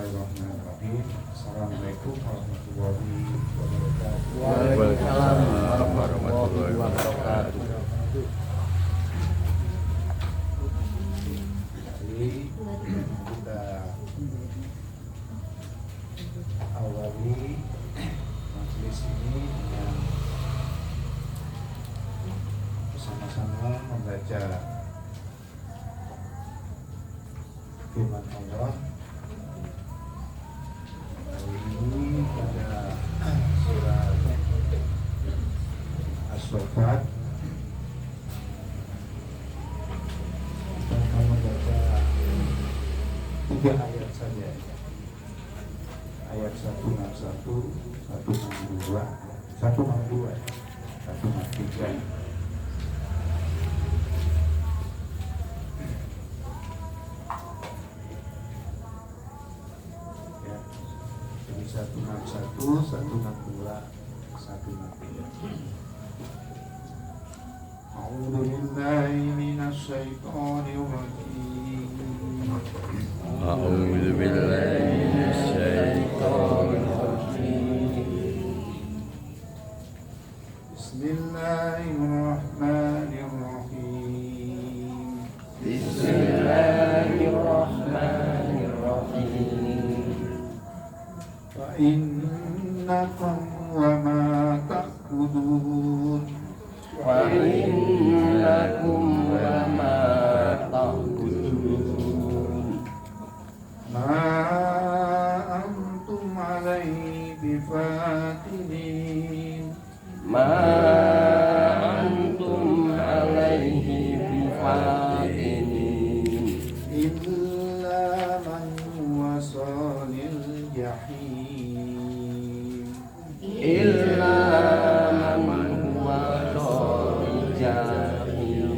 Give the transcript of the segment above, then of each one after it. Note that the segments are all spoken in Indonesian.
Bismillahirrahmanirrahim. Assalamualaikum warahmatullahi wabarakatuh. Waalaikumsalam warahmatullahi wabarakatuh. Jadi kita awali majelis ini dengan bersama-sama membaca firman Allah. Hari ini pada surat As-Saffat kita akan membaca 3 ayat saja. Ayat 161, 162, 163. Ya, jadi 161, 162, 163. A'udzu billahi minasy syaithanir rajim. A'udzu billahi minasyaitonir rajim. Bismillahirrahmanirrahim. Bismillahirrahmanirrahim. Wa innakum wa ma ta'budun Wa innakum wa ma ta'budun ma antum alaihi bifatinin ma antum alaihi bifatinin illa man wasalil jahim. illa man huwa jahim.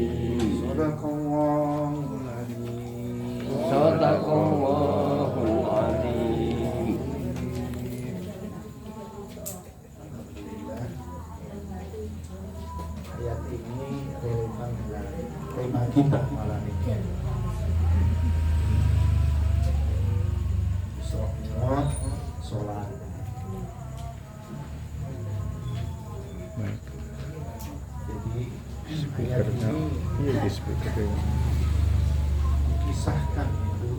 Sadaqallahul adzim. Sadaqallahul adzim. Alhamdulillah, ayat ini relevan dengan tema kita malam ini. Isra Mi'raj, sholat. Jadi ayat ini kisahkan itu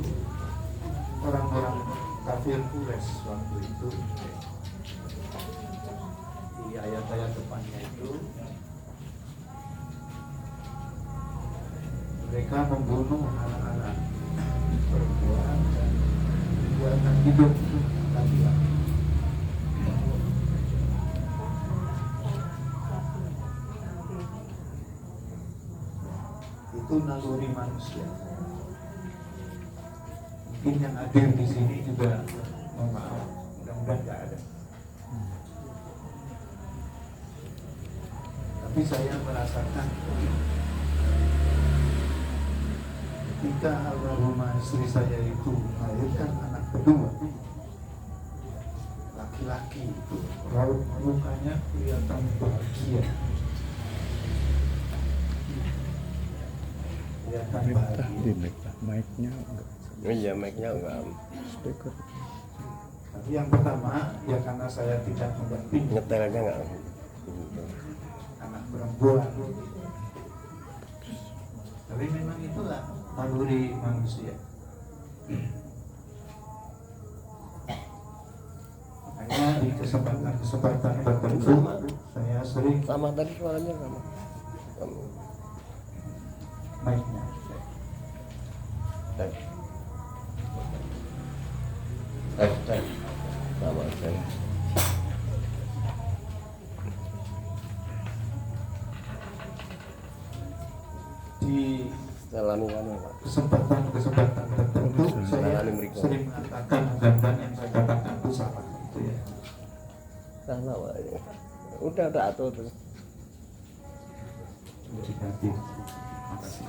orang-orang kafir Quraisy waktu itu. Di ayat-ayat depannya itu mereka membunuh anak-anak perempuan dan buatan hidup laki-laki. Itu naluri manusia. Mungkin yang hadir di sini juga mohon maaf, mudah-mudahan nggak ada. Tapi saya merasakan ketika almarhumah istri saya itu melahirkan anak kedua, laki-laki itu raut mukanya kelihatan bahagia, kelihatan bahagia. Mic-nya Iya, mic-nya enggak. speaker. Tapi yang pertama ya karena saya tidak mendampingi Nyetelnya enggak. anak perempuan. Tapi memang itulah naluri manusia. Makanya di kesempatan tertentu saya sering Sama tadi suaranya sama. mic-nya. Cek. Sama saya. Di Setelah anu Pak. kesempatan tertentu saya Alami mereka. sering mengatakan ungkapan yang saya katakan itu salah gitu ya. Sama Pak. Udah atur terus. Diganti. Makasih.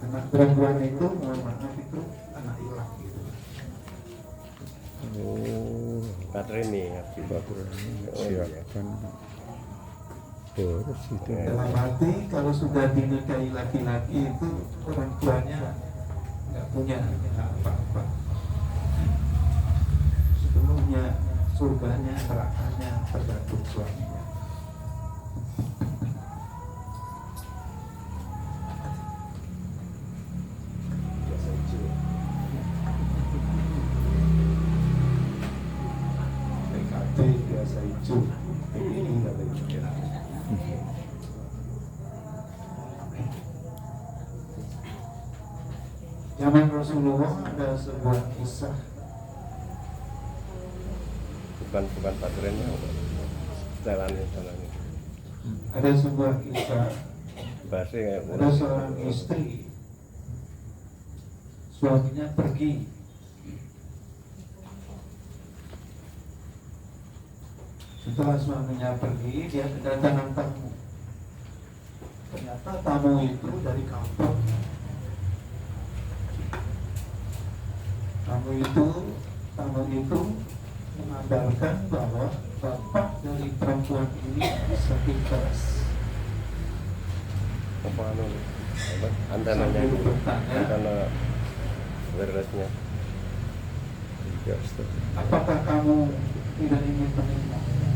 Anak perempuan itu mohon maaf itu anak hilang gitu. Oh, Katrini akibat. Oh iya. siapkan terus itu. Dalam arti kalau sudah dinikahi laki-laki itu orang tuanya nggak punya apa-apa. hidupnya, surganya, nerakanya tergantung suaminya. Biasa hijau. PKT biasa hijau. PDI nggak lagi merah. Zaman Rasulullah ada sebuah kisah. bukan patrenya, jalannya. Ada sebuah kisah. Bahasa kayak Ada seorang istri, suaminya pergi. Setelah suaminya pergi, dia kedatangan tamu. Ternyata tamu itu dari kampung. Tamu itu mengabarkan bahwa bapak dari perempuan ini sakit keras. apa antenanya, Sambil bertanya, antena wirelessnya. apakah kamu tidak ingin menengoknya?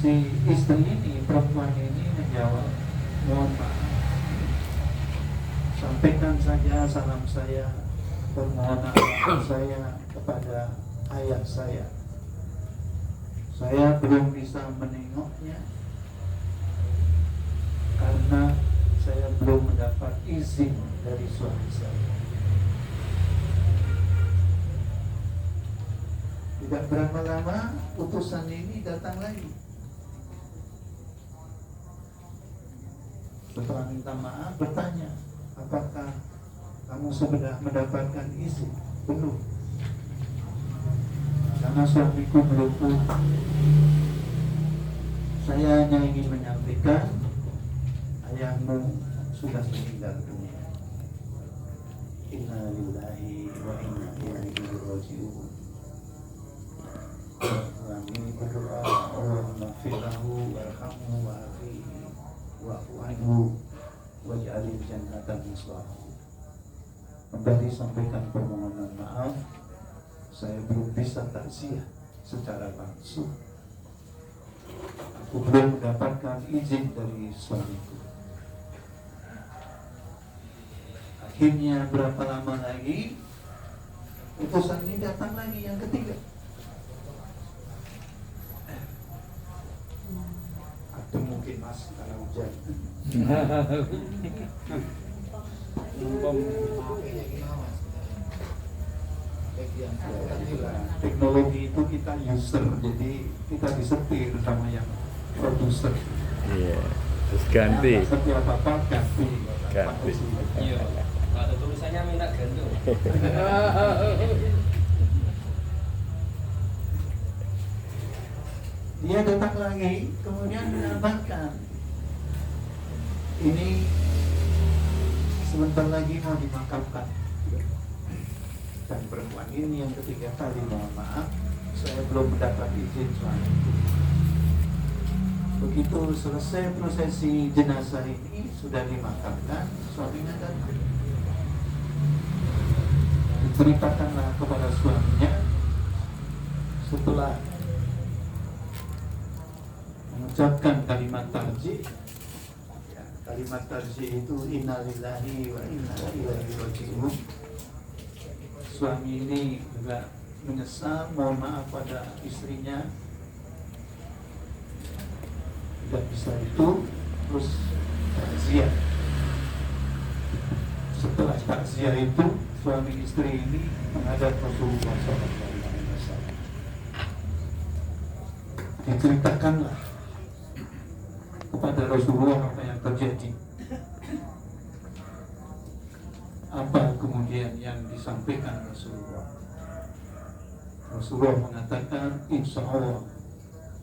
Si istri ini, perempuan ini menjawab, mohon maaf, sampaikan saja salam saya, permohonan saya kepada ayah saya. Saya belum bisa menengoknya karena saya belum mendapat izin dari suami saya. Tidak berapa lama utusan ini datang lagi. Setelah minta maaf, bertanya, apakah kamu sudah mendapatkan izin? Belum. Karena suamiku belum pulang. Saya hanya ingin menyampaikan ayahmu sudah meninggal dunia. Inna lillahi wa inna ilaihi raji'un. Kami berdoa, Allahumma firlahu warhamhu wa'afihi wa'fu anhu waj'alil jannata miswahu. Kembali sampaikan permohonan maaf, saya belum bisa takziah secara langsung. Aku belum mendapatkan izin dari suamiku. Akhirnya berapa lama lagi utusan ini datang lagi yang ketiga. Atau mungkin mas karena hujan. Teknologi itu kita user, jadi kita disetir sama yang produser. Iya, terus ganti. Setiap apa ganti. Iya, ada tulisannya minta gantung. Dia datang lagi, kemudian mengabarkan ini sebentar lagi mau dimakamkan. Dan perempuan ini yang ketiga kali, mohon maaf, saya belum mendapat izin suamiku. Begitu selesai prosesi jenazah ini, sudah dimakamkan, suaminya datang. Diceritakanlah kepada suaminya. Setelah mengucapkan kalimat tarjih, ya, kalimat tarjih itu innalillahi wa inna ilaihi raji'un. Suami ini juga menyesal, mohon maaf pada istrinya, tidak bisa itu, terus takziah. Setelah takziah itu, suami istri ini menghadap Rasulullah SAW. Diceritakanlah kepada Rasulullah apa yang terjadi. Apa kemudian yang disampaikan Rasulullah? Rasulullah mengatakan, insya Allah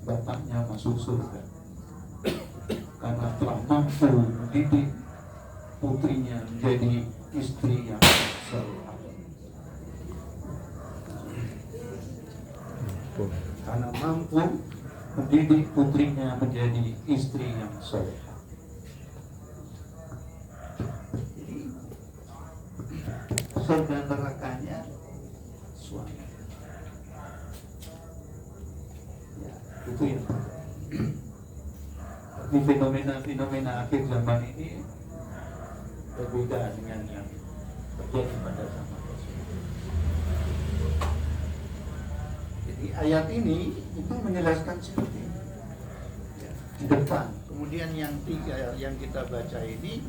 bapaknya masuk surga karena telah mampu mendidik putrinya menjadi istri yang salihah. Karena mampu mendidik putrinya menjadi istri yang salihah. Surga nerakanya suami. Ya, itu yang tapi fenomena-fenomena akhir zaman ini berbeda dengan yang terjadi pada zaman Rasulullah. Jadi ayat ini itu menjelaskan seperti ini. Ya, di depan. Kemudian yang 3 yang kita baca ini,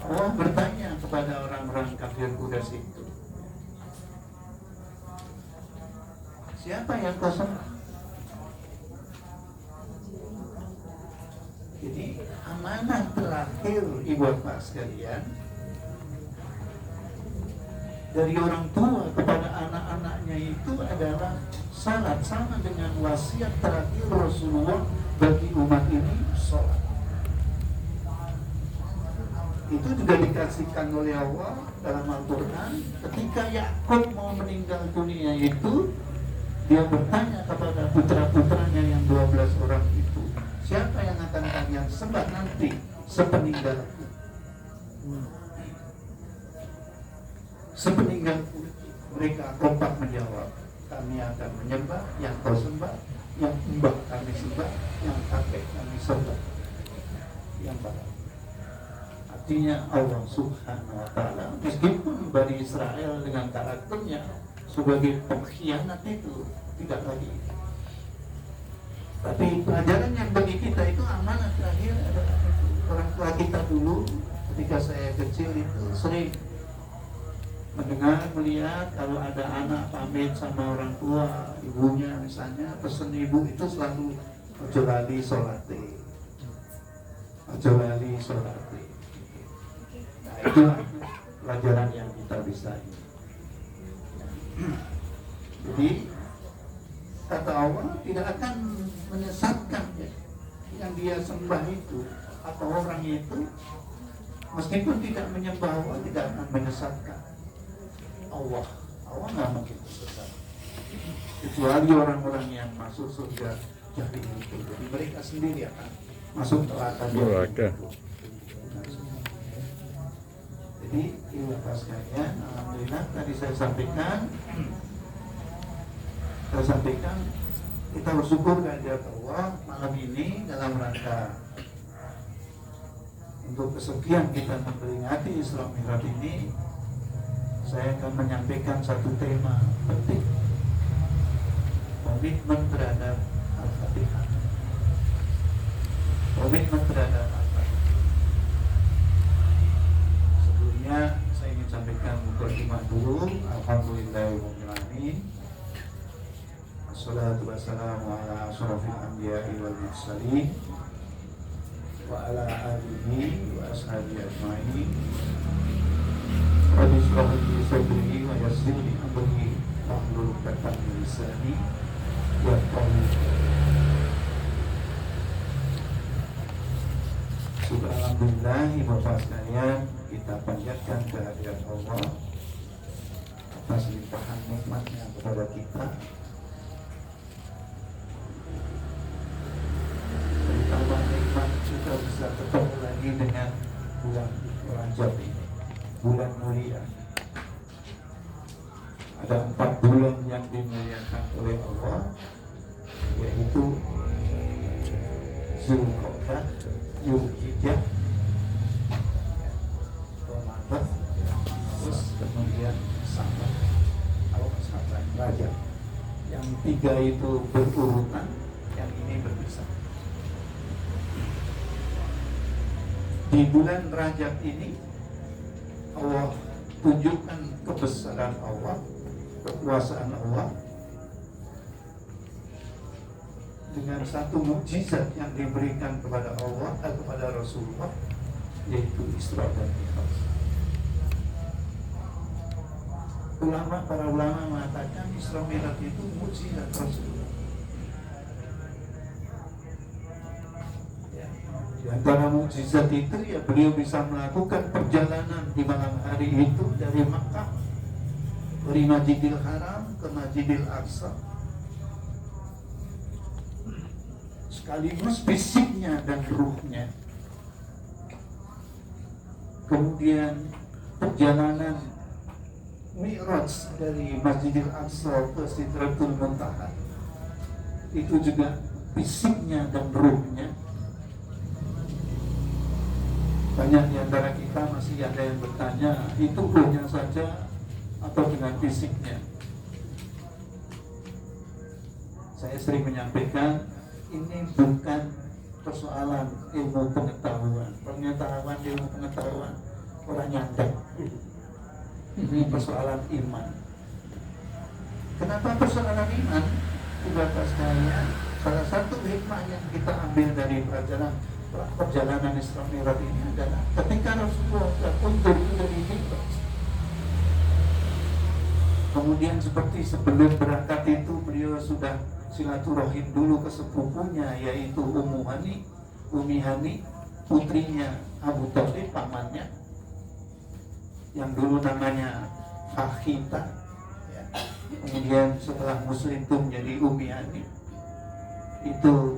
Allah bertanya kepada orang-orang kafir Quraisy itu, siapa yang kau sembah? Jadi amanah terakhir ibu bapak sekalian dari orang tua kepada anak-anaknya itu adalah salat, sama dengan wasiat terakhir Rasulullah bagi umat ini, sholat. Itu juga dikasihkan oleh Allah dalam Al-Quran. Ketika Yakub mau meninggal dunia itu, dia bertanya kepada putra-putranya yang 12 orang itu, siapa yang akan kalian sembah nanti sepeninggalku? Sepeninggalku, mereka kompak menjawab, kami akan menyembah yang kau sembah, yang mbah kami sembah, yang kakek kami sembah, yang bapak. Artinya Allah Subhanahu wa Ta'ala, meskipun Bani Israel dengan karakternya sebagai pengkhianat itu tidak lagi. Tapi pelajaran yang bagi kita itu amanah terakhir adalah itu. Orang tua kita dulu ketika saya kecil itu sering mendengar, melihat kalau ada anak pamit sama orang tua, ibunya misalnya, pesan ibu itu selalu ojo lali sholate, ojo lali sholate. Nah itulah pelajaran yang kita bisa ini. Jadi kata Allah tidak akan menyesatkan ya, yang dia sembah itu atau orang itu, meskipun tidak menyembah Allah, tidak akan menyesatkan Allah nggak mungkin sesat, kecuali orang-orang yang masuk surga jahil itu. Jadi mereka sendiri akan masuk neraka jahil. Jadi Bapak sekalian, alhamdulillah tadi saya sampaikan kita bersyukur kehadirat Allah malam ini dalam rangka untuk kesekian kita memperingati Isra Mi'raj ini. Saya akan menyampaikan satu tema penting, komitmen terhadap Al-Fatihah. Komitmen terhadap Al-Fatihah. Sebelumnya saya ingin sampaikan mukadimah dulu. Alhamdulillahirabbil alamin. Wassalatu wassalamu ala asyrofil anbiya'i wal mursalin wa ala alihi wa ashabihi ajma'in. Rabbi shrah li sadri wa yassir li amri wahlul 'uqdatam min lisani yafqahu qawli. Alhamdulillah, Bapak sekalian, kita panjatkan kehadirat Allah atas limpahan nikmatnya kepada kita, terutama nikmat kita bisa ketemu lagi dengan bulan Rajab ini, bulan mulia. Ada 4 bulan yang dimuliakan oleh Allah, yaitu Zulqa'dah, Zulhijjah, Ramadan, terus kemudian Sa'ban atau Sa'ban Rajab. Yang 3 itu berurutan, yang ini berpisah. Di bulan Rajab ini Allah tunjukkan kebesaran Allah, kekuasaan Allah dengan satu mukjizat yang diberikan kepada Allah kepada Rasulullah, yaitu Isra dan Mi'raj. Para ulama mengatakan Isra Mi'raj itu mukjizat Rasulullah. Di antara mukjizat itu ya beliau bisa melakukan perjalanan di malam hari itu dari Makkah dari Masjidil Haram ke Masjidil Aqsa, sekaligus fisiknya dan ruhnya. Kemudian perjalanan Mi'raj dari Masjidil Aqsa ke Sidratul Muntaha itu juga fisiknya dan ruhnya. Banyak di antara kita masih ada yang bertanya, itu ruhnya saja atau dengan fisiknya? Saya sering menyampaikan, ini bukan persoalan ilmu pengetahuan, ilmu pengetahuan orang nyandang. Ini persoalan iman. Kenapa persoalan iman? Bapak sekalian, salah satu hikmah yang kita ambil dari perjalanan Isra Mi'raj ini adalah ketika Rasulullah undur dari Mi'raj, kemudian seperti sebelum berangkat itu beliau sudah silaturahim dulu ke sepupunya, yaitu Umi Hani, putrinya Abu Thalib, pamannya, yang dulu namanya Fakhita, ya. Kemudian setelah Muslim itu menjadi Umi Hani. Itu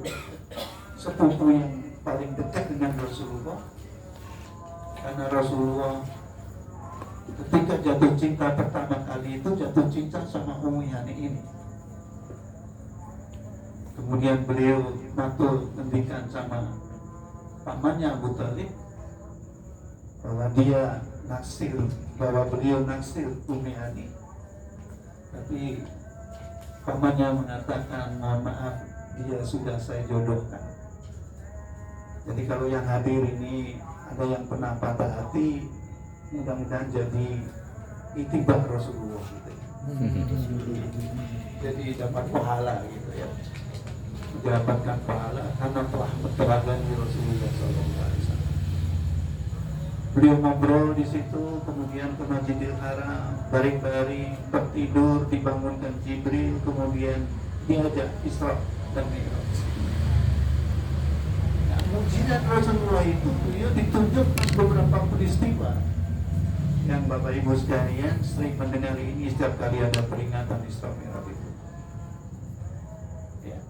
sepupu yang paling dekat dengan Rasulullah, karena Rasulullah ketika jatuh cinta pertama kali itu jatuh cinta sama Umi Hani ini. Kemudian beliau matur ngendikan sama pamannya Abu Thalib bahwa dia naksir, bahwa beliau naksir Umi Hani. Tapi pamannya mengatakan, mohon maaf, dia sudah saya jodohkan. Jadi kalau yang hadir ini ada yang pernah patah hati, mudah-mudahan jadi itibar Rasulullah gitu. Jadi dapat pahala gitu ya, mendapatkan pahala karena telah meneragani Rasulullah SAW. Beliau ngobrol di situ, kemudian ke Masjidil Haram, baring-baring, tertidur, dibangunkan Jibril, kemudian diajak Isra dan Mi'raj. Nah, mukjizat Rasulullah itu beliau ditunjuk beberapa peristiwa yang Bapak Ibu sekalian sering mendengar ini setiap kali ada peringatan Isra Mi'raj itu. Ya.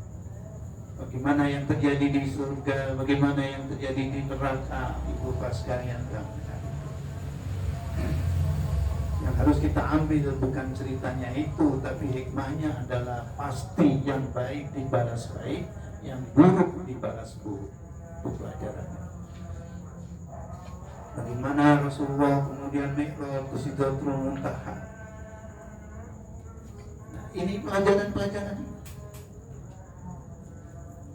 Bagaimana yang terjadi di surga, bagaimana yang terjadi di neraka, Ibu Bapak sekalian. Yang harus kita ambil bukan ceritanya itu, tapi hikmahnya adalah pasti yang baik dibalas baik, yang buruk dibalas buruk. Itu pelajarannya. Bagaimana Rasulullah kemudian Mi'raj ke Sidratul Muntaha. Nah, ini pelajaran-pelajaran.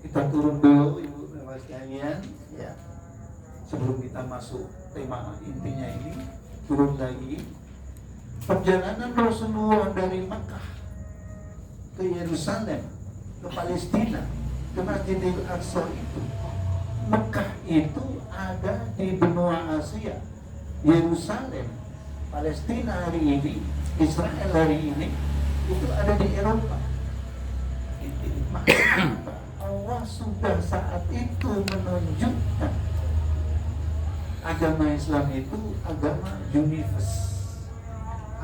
Kita turun dulu Ibu Bapak sekalian, ya. Sebelum kita masuk tema intinya ini, turun lagi. Perjalanan Rasulullah dari Mekah ke Yerusalem, ke Palestina, ke Masjidil Aqsa itu. Mekah itu ada di benua Asia. Yerusalem, Palestina hari ini, Israel hari ini, itu ada di Eropa. Maka Allah sudah saat itu menunjukkan agama Islam itu agama universal,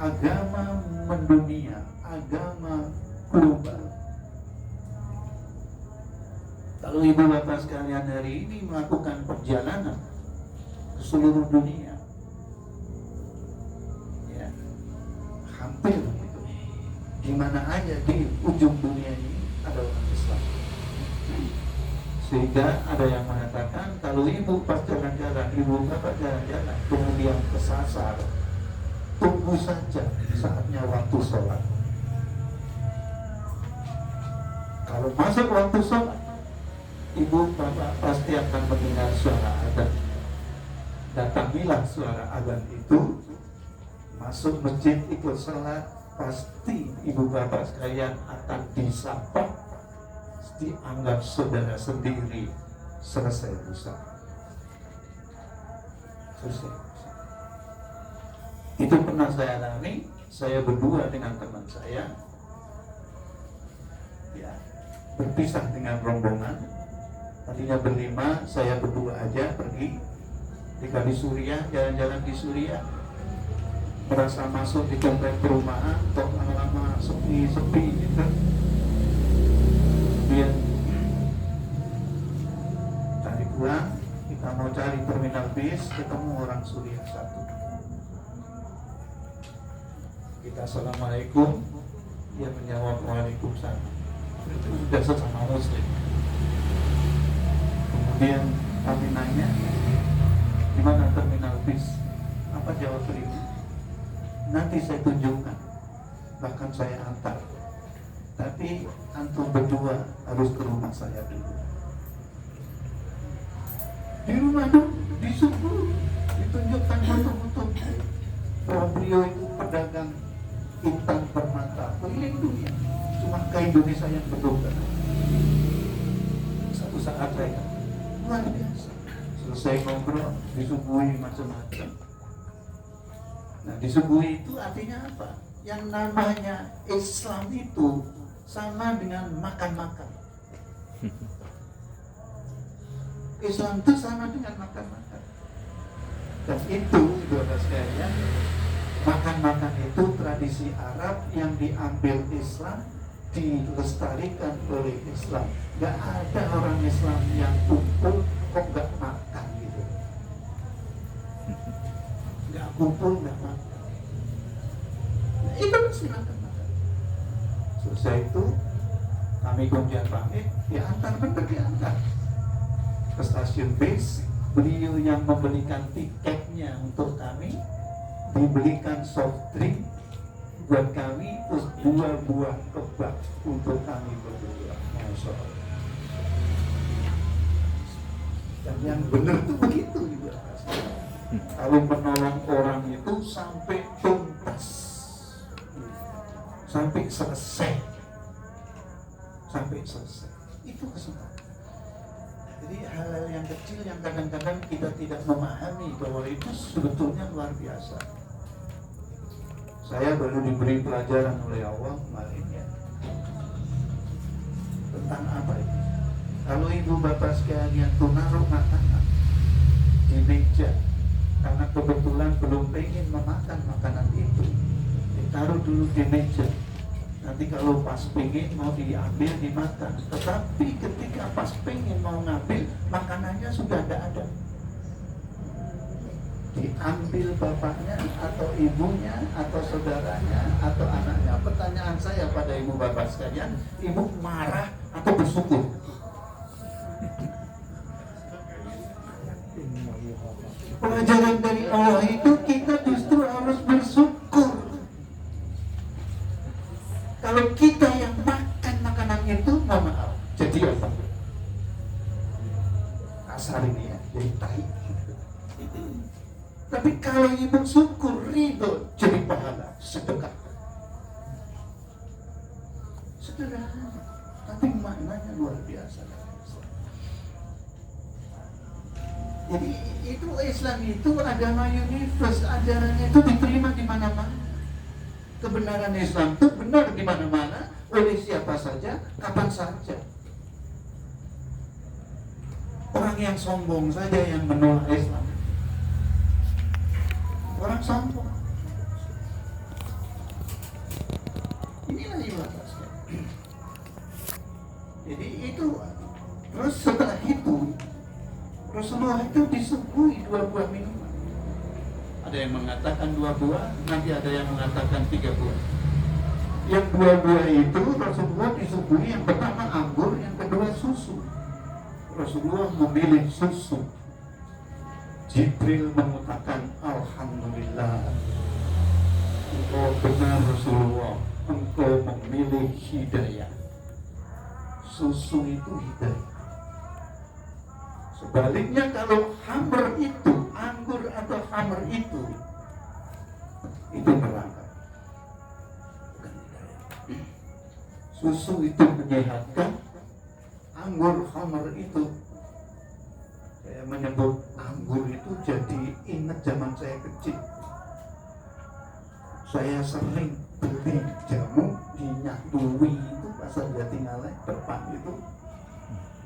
agama mendunia, agama global. Kalau Ibu Bapak sekalian hari ini melakukan perjalanan ke seluruh dunia, ya, hampir gitu, di mana aja di ujung dunia ini ada orang Islam. Sehingga ada yang mengatakan kalau Ibu pas jalan-jalan, Ibu Bapak jalan-jalan, kemudian kesasar, tunggu saja saatnya waktu sholat. Kalau masuk waktu sholat, Ibu Bapak pasti akan mendengar suara adzan. Datangilah suara adzan itu, masuk masjid ikut sholat, pasti Ibu Bapak sekalian akan disapa, dianggap saudara sendiri, selesai urusan. Selesai. Itu pernah saya alami. Saya berdua dengan teman saya, ya, berpisah dengan rombongan. Tadinya berlima, saya berdua aja pergi di Suriah, jalan-jalan di Suriah, merasa masuk di komplek perumahan, kok lama-lama sepi-sepi gitu. Kemudian cari pulang, kita mau cari terminal bis, ketemu orang Suriah satu. Kita assalamualaikum, dia menjawab waalaikumsalam. Itu sudah sesama muslim. Kemudian kami nanya, di mana terminal bis? Apa jawab beliau? Nanti saya tunjukkan, bahkan saya antar. Tapi antum berdua harus ke rumah saya dulu. Di rumah dulu, disuruh, ditunjukkan foto-foto bahwa beliau itu pedagang intan permata keliling dunia, cuma ke Indonesia yang betul-betul. Satu saat saya luar biasa, selesai ngobrol disuguhi macam-macam. Nah, disuguhi itu artinya apa? Yang namanya Islam itu sama dengan makan-makan. Islam itu sama dengan makan-makan. Dan itu, saudara sekalian, makan-makan itu tradisi Arab yang diambil Islam, dilestarikan oleh Islam. Gak ada orang Islam yang kumpul kok gak makan gitu. Gak kumpul gak makan. Nah, itu silakan makan. Selesai itu kami kemudian pamit, diantar, benar diantar ke stasiun bis. Beliau yang membelikan tiketnya untuk kami, dibelikan soft drink buat kami, terus 2 buah kebab untuk kami berdua. Masya Allah. Dan yang benar itu begitu juga. Kalau menolong orang itu sampai tuntas, sampai selesai, itu kesempatan. Jadi hal-hal yang kecil yang kadang-kadang kita tidak memahami bahwa itu sebetulnya luar biasa. Saya baru diberi pelajaran oleh Allah kemarin ya, tentang apa itu? Kalau ibu bapak sekalian tuh naruh makanan di meja, karena kebetulan belum pengen memakan makanan itu, ditaruh dulu di meja. Nanti kalau pas pengen mau diambil dimakan. Tetapi ketika pas pengen mau ngambil, makanannya sudah tidak ada. Diambil bapaknya atau ibunya atau saudaranya atau anaknya. Pertanyaan saya pada ibu bapak sekalian, ibu marah atau bersyukur? Pelajaran dari Allah itu kita justru harus bersyukur. Kalau kita yang makan makanan itu, mohon maaf, jadi apa? Kasar ini ya, jadi tai. Tapi kalau ibu syukur, ridho, jadi pahala, sedekah. Sederhana, tapi maknanya luar biasa. Jadi itu Islam itu agama universal, ajarannya itu diterima di mana-mana. Kebenaran Islam itu benar di mana-mana, oleh siapa saja, kapan saja. Orang yang sombong saja yang menolak Islam. Orang sombong. Inilah ibadah. Jadi itu, terus setelah itu Rasulullah itu disuguhi 2 buah minuman. Ada yang mengatakan 2 buah, nanti ada yang mengatakan 3 buah. Yang 2 buah itu Rasulullah disuguhi, yang pertama anggur, yang kedua susu. Rasulullah memilih susu. Jibril mengatakan, alhamdulillah, engkau benar Rasulullah, engkau memilih hidayah. Susu itu hidayah. Sebaliknya kalau hamr itu, anggur atau hamr itu neraka. Susu itu menyehatkan, anggur hamr itu, saya menyebut anggur itu jadi ingat zaman saya kecil. Saya sering beli jamu di Nyakdui itu, pasar Jatingaleh depan itu.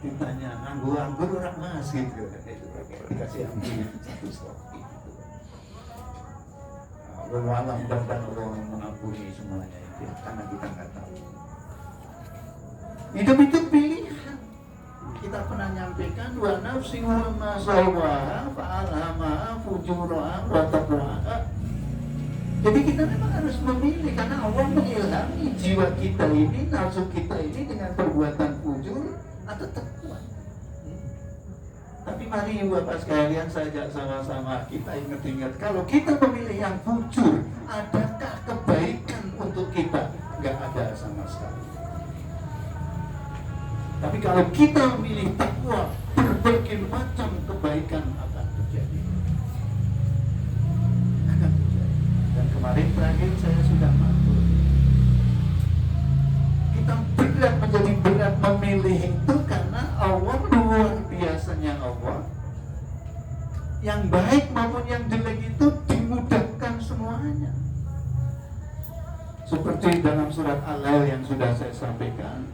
Ditanya, anggur orang mas gitu, dikasih anggur 1 stok gitu. Allah mudah-mudahan Allah mengampuni semuanya itu, karena kita nggak tahu. Hidup itu pilihan. Kita pernah nyampaikan, wa nafsi wa ma sawaha fa'alhamaha fujuraha wa taqwaha. Jadi kita memang harus memilih, karena Allah mengilhami jiwa kita ini, nafsu kita ini dengan perbuatan fujur atau takwa. Tapi mari Bapak sekalian, saya ajak sama-sama kita ingat-ingat, kalau kita memilih yang fujur, adakah kebaikan untuk kita? Nggak ada sama sekali. Tapi kalau kita memilih takwa, berbagai macam kebaikan akan terjadi. Akan terjadi. Dan kemarin terakhir saya sudah matur, kita berat, menjadi berat memilih itu karena Allah luar biasanya Allah. Yang baik maupun yang jelek itu dimudahkan semuanya. Seperti dalam surat Al-Lail yang sudah saya sampaikan,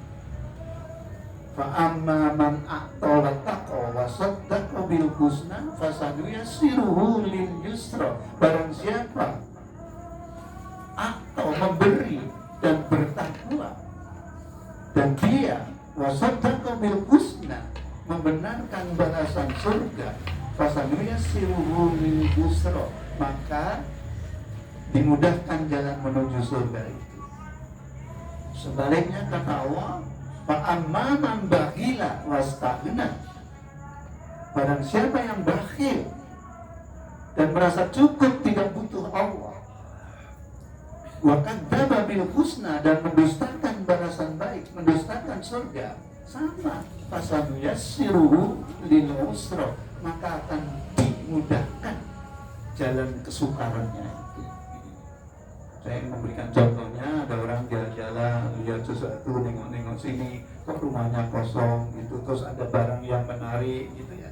fa'amma man a'ta wa taqa wa saddaqa bil husna fasanuyassiruhu lil yusra. Barang siapa atau memberi dan bertakwa dan dia wa saddaqa bil husna, membenarkan balasan surga, fasanuyassiruhu lil yusra, maka dimudahkan jalan menuju surga itu. Sebaliknya kata Allah, fa'amma man bakhila wastaghna, barang siapa yang bakhil dan merasa cukup tidak butuh Allah, wa kadzdzaba bil husna, dan mendustakan balasan baik, mendustakan surga, sama, fasanuyassiruhu lil usra, maka akan dimudahkan jalan kesukarannya itu. Saya memberikan contohnya, ada orang jalan-jalan lihat sesuatu, nengok-nengok sini, kok rumahnya kosong gitu, terus ada barang yang menarik gitu ya,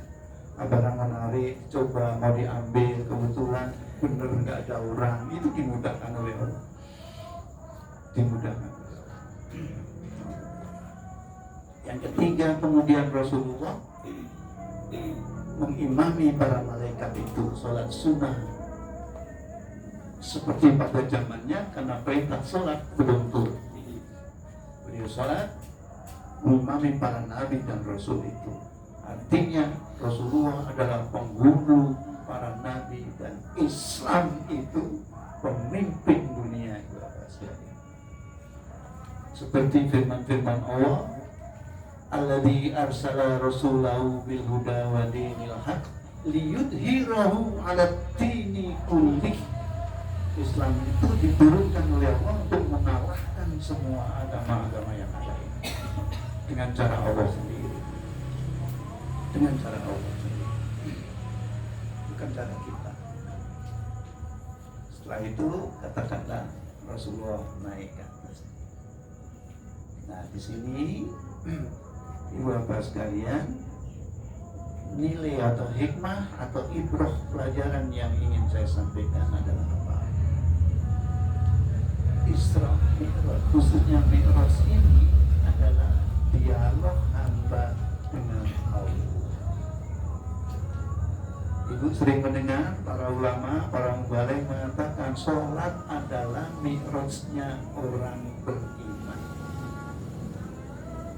barang menarik, coba mau diambil, kebetulan bener nggak ada orang, itu dimudahkan oleh Allah, dimudahkan. Yang ketiga, kemudian Rasulullah mengimami para malaikat itu sholat sunnah seperti pada zamannya, karena perintah sholat belum turun. Beliau sholat mengimami para nabi dan rasul itu. Artinya Rasulullah adalah penghulu para nabi, dan Islam itu pemimpin dunia. Seperti firman-firman Allah, alladzi arsala rasulahu bil huda wa dinil haq liyudhhirahu 'alad dini kullih. Islam itu diturunkan oleh Allah untuk mengalahkan semua agama-agama yang ada ini, dengan cara Allah sendiri, dengan cara Allah sendiri, bukan cara kita. Setelah itu katakanlah Rasulullah naik ke atas. Nah, di sini Ibu Bapak sekalian, nilai atau hikmah atau ibrah, pelajaran yang ingin saya sampaikan adalah apa? Isra Mi'raj, khususnya Mi'raj ini adalah dialog hamba dengan Allah. Ibu sering mendengar para ulama, para mubaligh mengatakan sholat adalah Mi'rajnya orang beriman.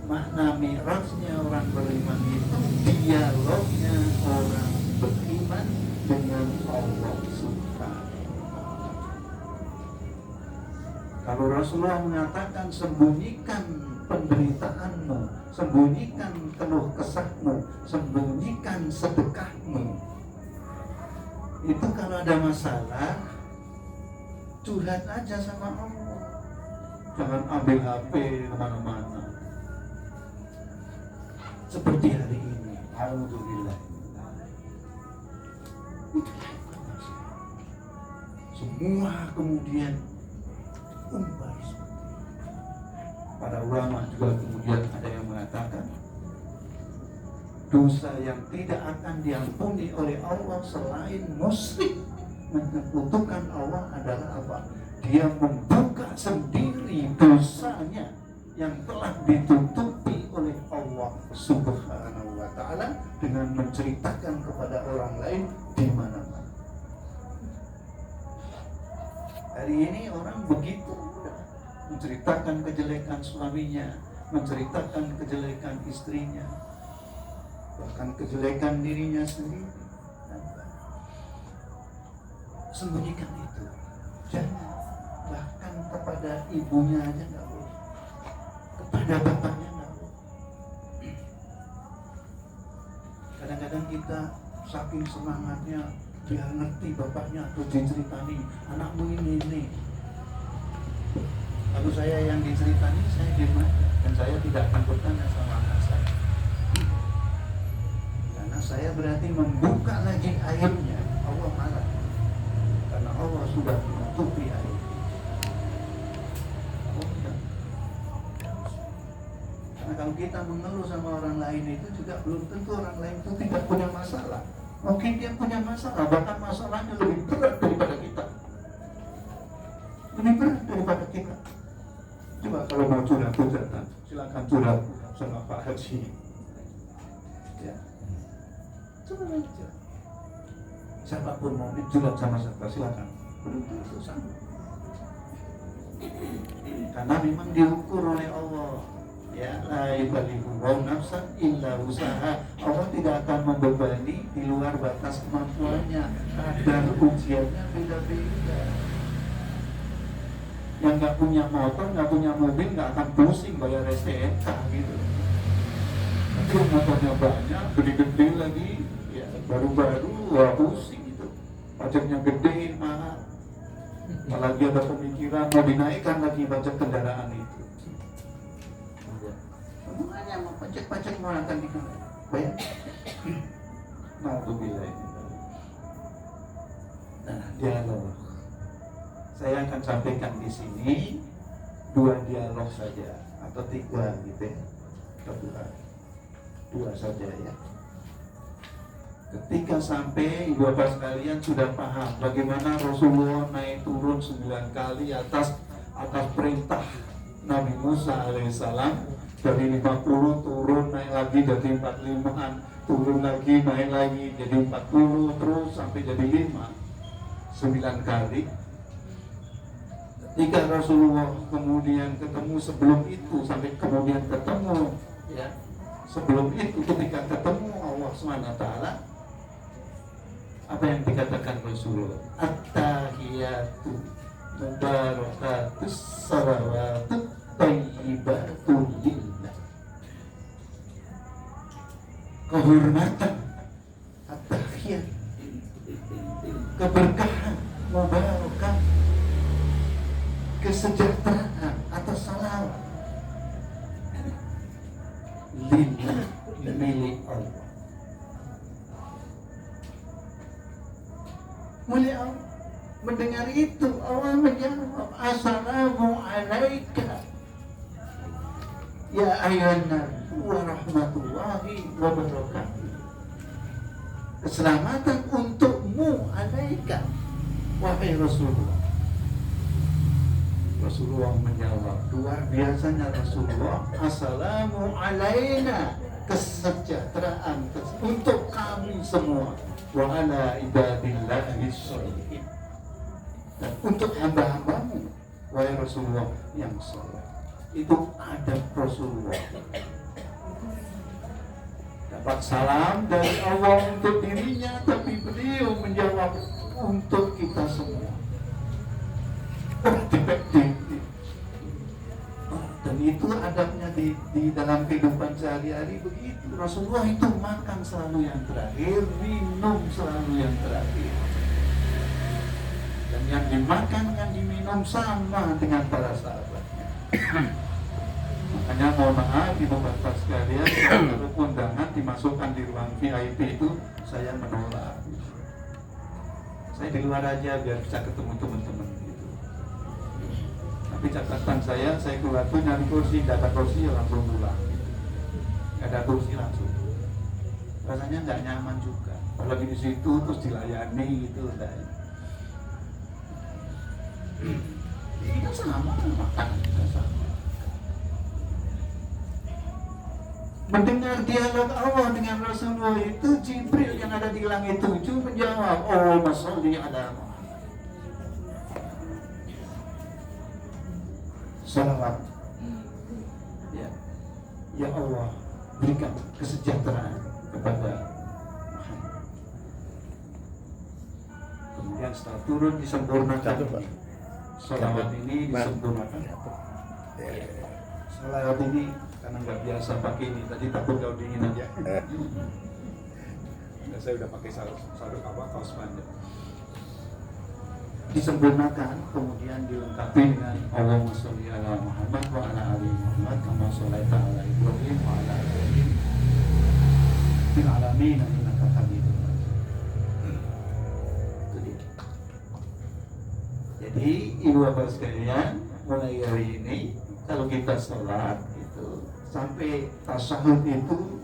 Makna Mi'rajnya orang beriman itu dialognya orang beriman dengan Allah Subhanahu. Kalau Rasulullah mengatakan sembunyikan penderitaanmu, sembunyikan keluh kesahmu, sembunyikan sedekahmu, itu kalau ada masalah curhat aja sama Allah, jangan ambil HP kemana-mana. Seperti hari ini, alhamdulillah, semua kemudian umbar. Para ulama juga kemudian ada yang mengatakan dosa yang tidak akan diampuni oleh Allah selain musyrik menyekutukan Allah adalah apa? Dia membuka sendiri dosanya yang telah ditutupi oleh Allah Subhanahu wa ta'ala dengan menceritakan kepada orang lain di mana-mana. Hari ini orang begitu menceritakan kejelekan suaminya, menceritakan kejelekan istrinya, bahkan kejelekan dirinya sendiri. Sembunyikan itu. Jangan. Bahkan kepada ibunya aja nggak boleh, kepada bapaknya nggak boleh. Kadang-kadang kita saking semangatnya biar ngerti bapaknya atau diceritani anakmu ini. Lalu saya yang diceritani saya diem aja, dan saya tidak akan bertanya sama anak saya, karena saya berarti membuka lagi airnya. Allah marah karena Allah sudah menutupi air. Karena kalau kita mengeluh sama orang lain itu juga belum tentu orang lain itu tidak punya masalah. Mungkin dia punya masalah, bahkan masalahnya lebih berat daripada kita. Lebih berat daripada kita. Coba kalau mau curhat-curhatan, silakan curhat sama Pak Haji. Ya. Coba aja. Siapapun mau curhat sama siapa, silakan. Belum tentu sama. Karena memang diukur oleh Allah. Ya, la yukallifu nafsan illa usaha. Allah tidak akan membebani di luar batas kemampuannya. Kadar ujiannya beda-beda. Yang nggak punya motor, nggak punya mobil, nggak akan pusing bayar STNK gitu. Tapi yang motornya banyak, gede-gede lagi, ya baru-baru, wah pusing gitu. Pajaknya gede, mahal. Apalagi ada pemikiran mau dinaikkan lagi pajak kendaraan itu. Semuanya mau pajak mau akan dikenaik. Bayar. Nauzubillah ini. Nah, dialog. Saya akan sampaikan di sini 2 dialog saja atau 3 gitu ya. Dua saja ya. Ketika sampai ibu bapak sekalian sudah paham bagaimana Rasulullah naik turun 9 kali atas perintah Nabi Musa alaihissalam, dari 50 turun naik lagi jadi 45-an, turun lagi naik lagi jadi 40, terus sampai jadi 9 kali. Ketika Rasulullah kemudian ketemu sebelum itu sampai kemudian ketemu ya, sebelum itu ketika ketemu Allah SWT, apa yang dikatakan Rasulullah? At-tahiyatu mubarakatus salawatut thayyibatun lillah. Kehormatan, at-tahiyat, keberkahan, mubarakah, kesejahteraan atas salawat lillah, milik Allah. Mulai Allah mendengar itu, Allah menjawab, assalamu alaika ya ayyuhan nabi wa rahmatullahi wa barakatuh. Keselamatan untukmu alaika wahai Rasulullah. Rasulullah menjawab, luar biasanya Rasulullah, assalamu alaina, kesejahteraan untuk kami semua, wa ala ibadillahi sholihin, dan untuk hamba-hambamu wahai Rasulullah yang saleh. Itu adab Rasulullah. Dapat salam dari Allah untuk dirinya, tapi beliau menjawab untuk kita semua. Dan itu adabnya di dalam kehidupan sehari-hari begitu. Rasulullah itu makan selalu yang terakhir, minum selalu yang terakhir. Dan yang dimakan, yang diminum sama dengan para sahabatnya. Makanya mohon maaf ibu bapak sekalian, kalau undangan dimasukkan di ruang VIP itu saya menolak. Saya di luar aja biar bisa ketemu teman-teman gitu. Tapi catatan saya keluar tuh nyari kursi, gak ada kursi ya langsung pulang gitu. Gak ada kursi langsung. Rasanya nggak nyaman juga. Kalau di situ terus dilayani gitu, udah. Ini sama, makanan juga sama. Mendengar dialog Allah dengan Rasulullah itu, Jibril yang ada di langit 7 menjawab, Allahumma sholli ala Muhammad. Salawat. Ya Allah, berikan kesejahteraan kepada Muhammad. Kemudian setelah turun disempurnakan. Sholawat ini disempurnakan. Sholawat ini karena nggak biasa pakai ini, tadi takut kau dingin aja. Nah, saya udah pakai sarung kaos panjang. Disempurnakan, kemudian dilengkapi dengan Allahumma sholli ala Muhammad wa ala ali Muhammad kama sholaita ala Ibrahim wa ala ali Ibrahim fil alamin innaka hamidum majid. Itu dia. Jadi ibu bapak sekalian, mulai hari ini kalau kita sholat itu sampai tasyahud itu,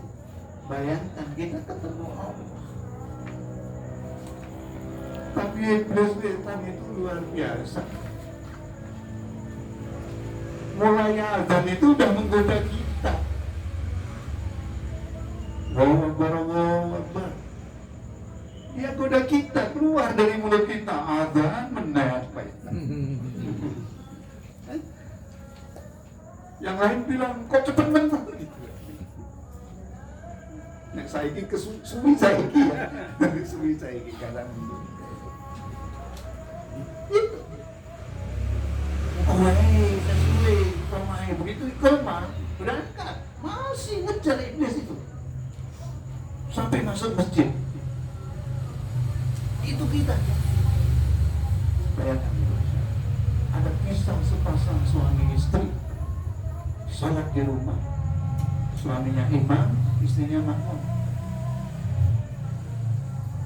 bayangkan kita ketemu Allah. Tapi iblis setan itu luar biasa. Mulai azan itu udah menggoda kita. Allahu Akbar, Allahu Akbar. Dia goda kita, keluar dari mulut kita azan menaik. Yang lain bilang kok cepet menang gitu. Nah, saiki kesuwi saiki ya. Suwi saiki kadang itu. Sesuai pemain begitu iqamah berangkat masih ngejar iblis itu sampai masuk masjid. Itu kita. Bayangkan ada kisah sepasang suami istri sholat di rumah, suaminya imam, istrinya makmum.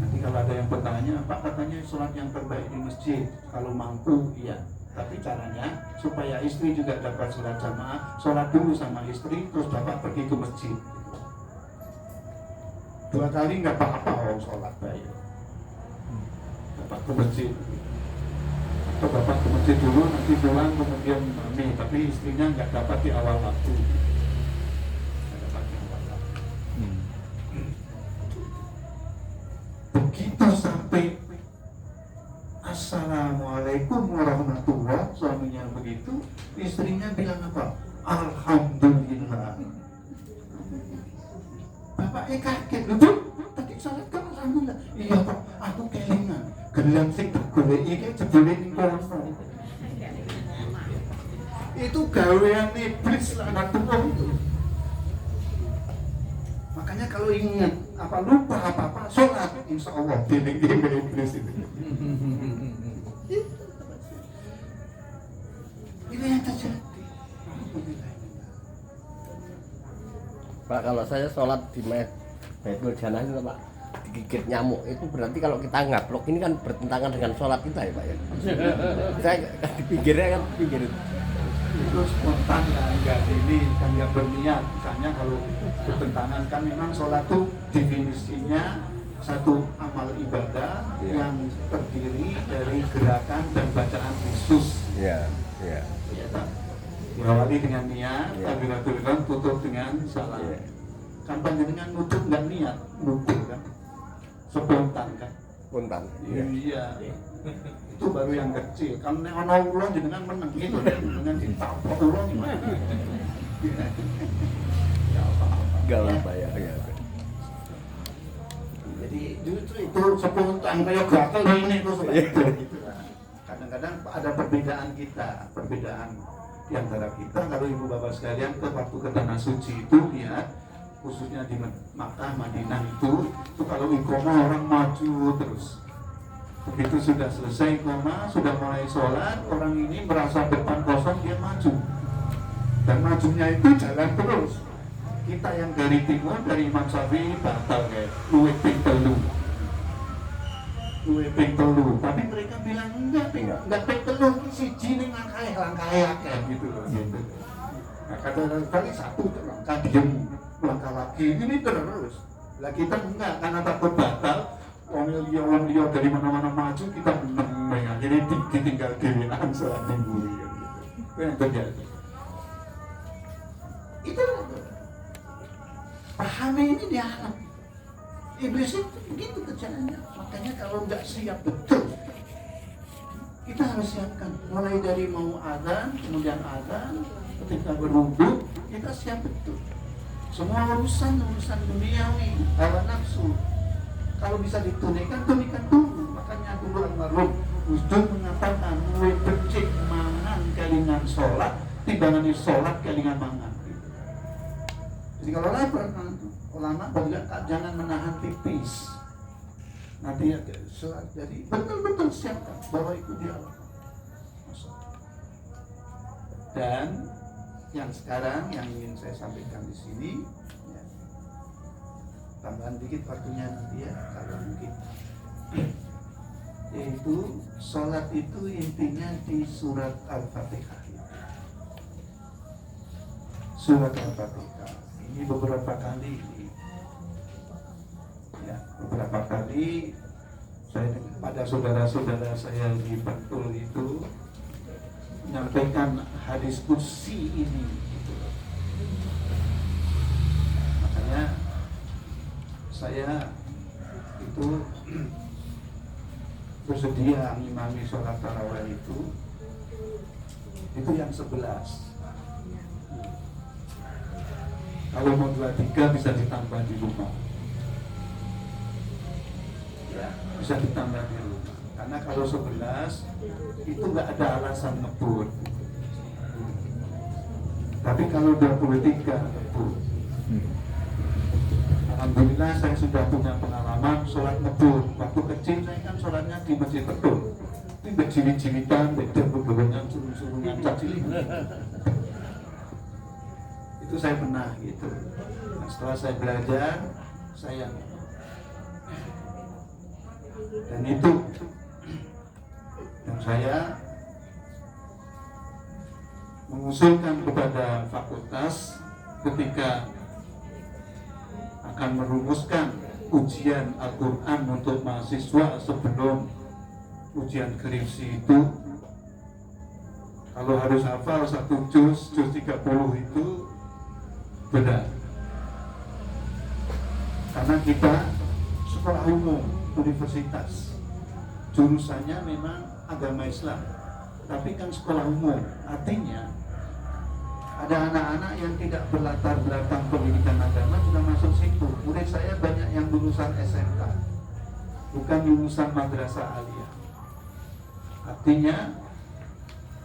Nanti kalau ada yang bertanya, Pak katanya sholat yang terbaik di masjid. Kalau mampu, iya. Tapi caranya supaya istri juga dapat sholat jamaah, sholat dulu sama istri, terus dapat pergi ke masjid. 2 kali nggak apa-apa orang sholat baik. Dapat ke masjid. Atau bapak ke masjid dulu, nanti pulang kemudian mami, tapi istrinya nggak dapat di awal waktu. Begitu sampai Assalamualaikum warahmatullah, suaminya begitu, istrinya bilang apa? Alhamdulillah. Bapaknya kaget, betul? Tadi salat kan alhamdulillah. Iya Pak, aku kelingan. Gelang sing golek iki jebule ning kono. Itu gawean iblis lah anak tuh itu. Makanya kalau ingat apa lupa apa-apa sholat, insya Allah dinding iblis itu. Ini yang terjadi. Pak, kalau saya sholat di Baitul Janah itu Pak, digigit nyamuk itu berarti kalau kita ngablok ini kan bertentangan dengan sholat kita ya Pak ya. Saya di pinggirnya kan pinggir itu spontan kan, nggak ini kan nggak berniat. Misalnya kalau bertentangan kan memang sholat itu definisinya satu amal ibadah yang terdiri dari gerakan dan bacaan khusus. Iya. Ya, diawali dengan niat, takbiratul ihram, tutup dengan salam. Kan panjenengan nutup nggak niat, nutup kan, spontan kan. Spontan. Iya. Itu baru yang kecil. Kan nek ana ulo jenengan meneng gitu, dengan ditabok ulo gimana? Ya apa-apa. Enggak apa ya. Jadi justru itu spontan kayak gatel ini tuh seperti itu. Kadang-kadang ada perbedaan di antara kita. Kalau ibu bapak sekalian ke waktu ke tanah suci itu lihat, khususnya di Makkah, Madinah itu kalau iqamah orang maju terus. Begitu sudah selesai iqamah, sudah mulai sholat, orang ini merasa depan kosong, dia maju. Dan majunya itu jalan terus. Kita yang dari timur, dari Imam Syafi'i batal kayak luwe ping telu. Tapi mereka bilang enggak ping telu, siji ning langkahe akeh gitu loh gitu. Nah, kata kali satu langkah diem, langkah lagi, ini terus. Lah kita enggak, karena takut batal. Orang dia dari mana-mana maju, kita meneng akhirnya ditinggal dewean sholat minggu gitu. Itu yang terjadi. Itu pahami ini di alam. Iblis itu begitu kerjaannya. Makanya kalau nggak siap betul, kita harus siapkan. Mulai dari mau azan, kemudian azan, ketika berwudu, kita siap betul. Semua urusan duniawi, hawa nafsu, kalau bisa ditunaikan dulu. Makanya dulu almarhum Gus Dur mengatakan luwih becik mangan kelingan sholat timbangane sholat kelingan mangan. Jadi kalau lapar, ulama berkata jangan menahan pipis. Nanti ya sholat. Jadi betul-betul siapkan bahwa itu dia. Dan yang sekarang yang ingin saya sampaikan di sini, ya, tambahan dikit waktunya nanti ya kalau mungkin, yaitu sholat itu intinya di surat Al-Fatihah. Surat Al-Fatihah ini beberapa kali, ya beberapa kali saya pada saudara-saudara saya di Bantul itu menyampaikan hadis kursi ini gitu. Makanya saya itu bersedia mengimami sholat tarawih itu yang 11. Kalau mau 23 bisa ditambah di rumah, ya bisa ditambah di rumah. Karena kalau 11 itu nggak ada alasan ngebut. Tapi kalau 23 ngebut. Alhamdulillah saya sudah punya pengalaman sholat ngebut. Waktu kecil saya kan sholatnya di Masjid Betul. Itu berjilid-jilidan, betul-betulnya suruh-suruhan cacili. Itu saya pernah gitu. Nah, setelah saya belajar, saya dan itu yang saya mengusulkan kepada fakultas ketika akan merumuskan ujian Al-Quran untuk mahasiswa sebelum ujian skripsi itu, kalau harus hafal 1 juz 30 itu berat. Karena kita sekolah umum, universitas, jurusannya memang agama Islam, tapi kan sekolah umum, artinya ada anak-anak yang tidak berlatar belakang pendidikan agama juga masuk situ. Murid saya banyak yang lulusan SMK, bukan lulusan madrasah aliyah. Artinya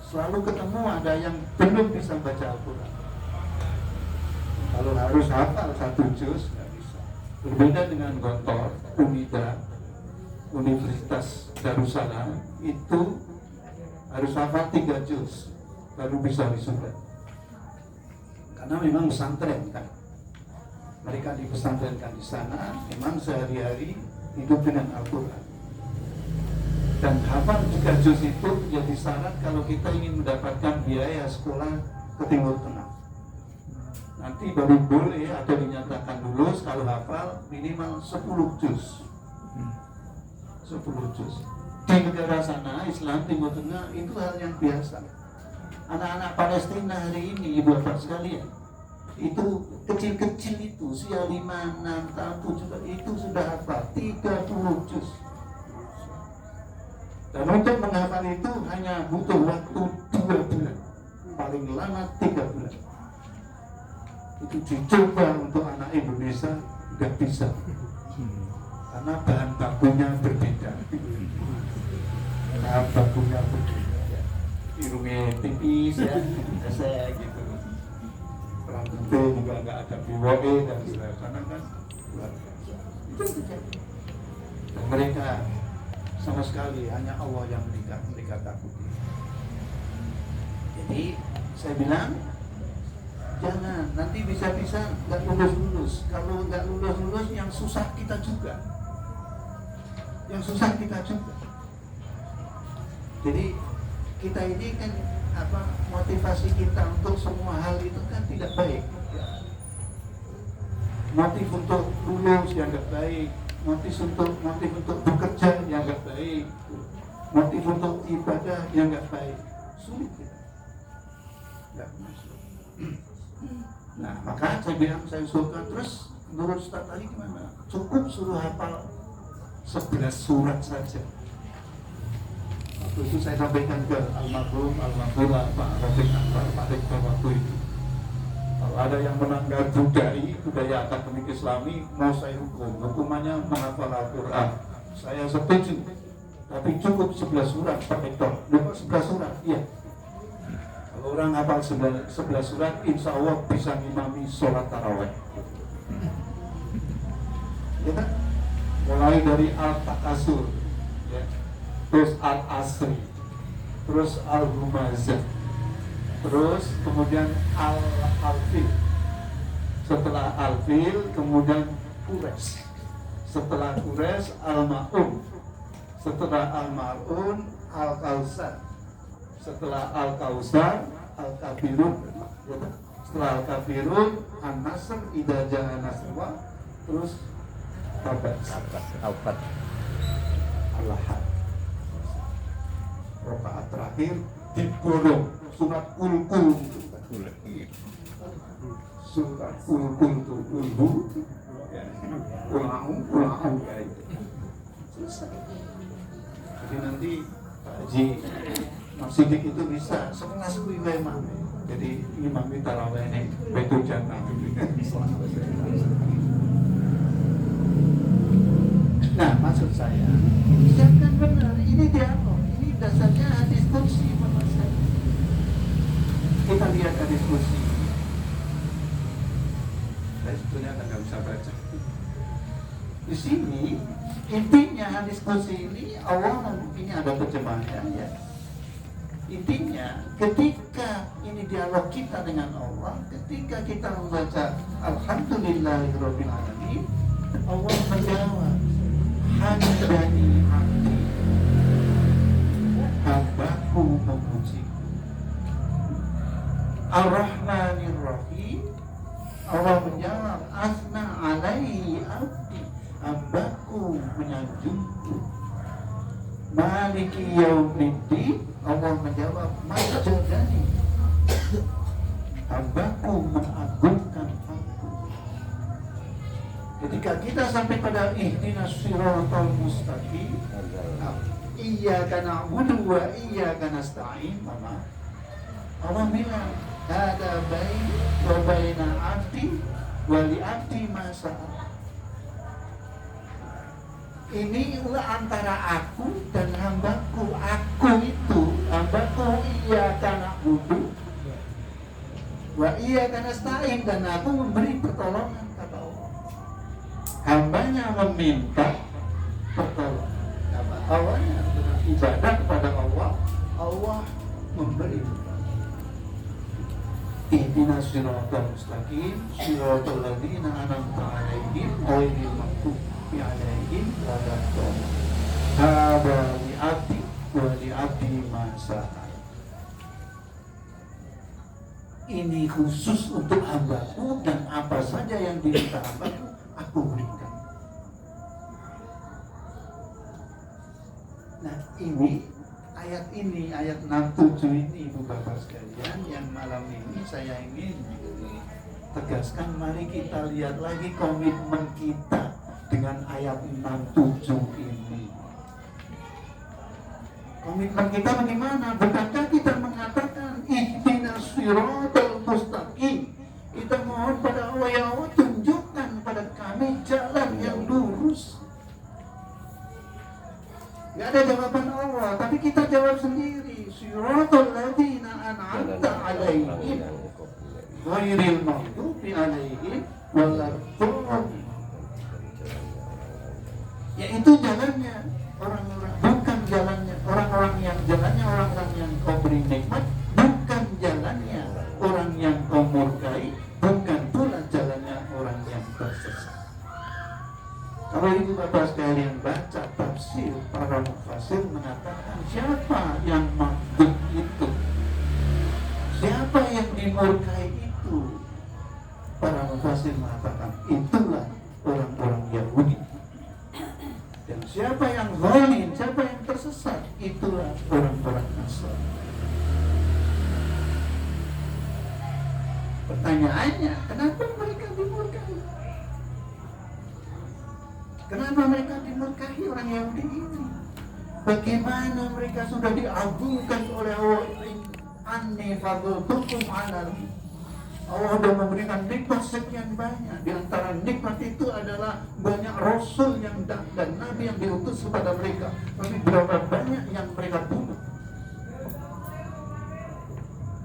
selalu ketemu ada yang belum bisa baca Al-Quran. Kalau harus hafal 1 juz nggak bisa. Berbeda dengan Gontor, Unida, Universitas Darussalam itu harus hafal 3 juz baru bisa wisuda. Karena memang pesantren kan, mereka dipesantrenkan di sana, memang sehari-hari hidup dengan Al-Quran. Dan hafal 3 juz itu menjadi syarat kalau kita ingin mendapatkan biaya sekolah ke Timur Tengah. Nanti baru boleh atau dinyatakan lulus kalau hafal minimal 10 juz. 10 juz. Di negara sana, Islam Timur Tengah itu hal yang biasa. Anak-anak Palestina hari ini, ibu bapak sekalian, itu kecil-kecil itu, usia 5, 6 tahun, 7 tahun, itu sudah hafal 30 juz. Dan untuk menghafal itu hanya butuh waktu 2 bulan, paling lama 3 bulan. Itu dicoba untuk anak Indonesia, nggak bisa, karena bahan bakunya berbeda. Bahan bakunya berbeda. Irungnya tipis ya, saya gitu. Rambutnya juga nggak ada biwoe dan sebagainya, karena kan luar biasa. Itu terjadi. Dan mereka sama sekali hanya Allah yang mereka takuti. Jadi saya bilang jangan, nanti bisa-bisa nggak lulus-lulus. Kalau nggak lulus-lulus yang susah kita juga. Yang susah kita juga. Jadi kita ini kan motivasi kita untuk semua hal itu kan tidak baik. Motif untuk lulus yang tidak baik, motif untuk bekerja yang tidak baik, motif untuk ibadah yang tidak baik, sulit kita. Tidak masuk. Nah, maka saya bilang, saya usulkan terus menurut Ustaz tadi gimana? Cukup suruh hafal 11 surat saja. Waktu itu saya sampaikan ke almarhum Pak Rafiq Akbar, Pak Rektor waktu itu. Kalau ada yang melanggar budaya akademik Islami, mau saya hukum. Hukumannya menghafal Al-Quran. Saya setuju. tapi cukup 11 surat pakai tok. 11 surat, iya. Kalau orang hafal 11 surat, insya Allah bisa ngimami sholat taraweh. Ya kan? Mulai dari Al-Takasur, ya. Terus Al-Asri, terus Al-Humazah, terus kemudian Al-Fil. Setelah Al-Fil, kemudian Quraisy. Setelah Quraisy, Al-Ma'un. Setelah Al-Ma'un, Al-Kausar. Setelah Al-Kausar, Al-Kafirun. Setelah Al-Kafirun, An-Nasr, Idza Jaa Nasrullah. Terus Taubat. Al-Lahad. Rakaat terakhir digorong surat Kul-Kul. Surat Kul-Kul itu Kul-Hu. Ulang. Selesai. Jadi nanti Pak Haji Mas Sidik itu bisa sekelas imam. Jadi imam tarawih ini Baitul Jannah. Nah, maksud saya, siapkan benar, ini dialog, ini dasarnya diskusi manusia. Kita lihat diskusi. Saya sebetulnya nggak bisa baca. Di sini intinya diskusi ini awalnya ini ada terjemahannya ya. Intinya ketika ini dialog kita dengan Allah, ketika kita membaca Alhamdulillahirabbil alamin, Allah menjawab Hamdani abdi, hambaku memujiku. Ar-Rahmanir Rahim, Allah menjawab asna alaihi abdi, hambaku menyanjungku. Maliki yaumiddin, Allah menjawab majadani, hambaku mengagungkan aku. Ketika kita sampai pada ihdinas siratal mustaqim, iyyaka na'budu wa iyyaka nasta'in, mama Allah bilang hada baini wa baina abdi wa li abdi ma sa'a. Ini antara aku dan hambaku. Aku itu hambaku, iyyaka na'budu wa iyyaka nasta'in, dan aku memberi pertolongan, kata Allah. Hambanya meminta pertolongan, awalnya ibadah kepada Allah, Allah memberi. Ihdinas siratal mustaqim, siratal ladzina an'amta 'alaihim ghairil maghdubi 'alaihim waladdallin. Hada li 'abdi wa li 'abdi ma sa'a. Ini khusus untuk hambaku, dan apa saja yang diminta hambaku aku berikan. Nah, ini ayat 67 ini Ibu Bapak sekalian, yang malam ini saya ingin tegaskan. Mari kita lihat lagi komitmen kita dengan ayat 67 ini. Komitmen kita bagaimana? Bukankah kita mengatakan ihdinas siratal mustaqim? Kita mohon pada Allah, ya Allah, tunjukkan pada kami jalan yang lurus. Gak ada jawaban Allah, tapi kita jawab sendiri. Siratal ladzina an'amta 'alaihim ghairil maghdubi 'alaihim waladdallin. Yaitu jalannya orang-orang, bukan jalannya orang-orang yang kau beri nikmat, bukan jalannya orang yang kau murkai, bukan pula jalannya orang yang tersesat. Kalau Ibu Bapak sekalian baca tafsir, para mufasir mengatakan siapa yang maghdub itu, siapa yang dimurkai itu. Para mufasir mengatakan itulah orang-orang Yahudi. Dan siapa yang zalim, siapa yang tersesat, itulah orang-orang Nasrani. Pertanyaannya, kenapa mereka dimurkai? Kenapa mereka dimurkai orang Yahudi ini? Bagaimana mereka sudah diagungkan oleh Allah? Anni fadlukum 'alal Allah sudah memberikan nikmat sekian banyak. Di antara nikmat itu adalah banyak rasul dan nabi yang diutus kepada mereka. Tapi berapa banyak yang mereka bunuh.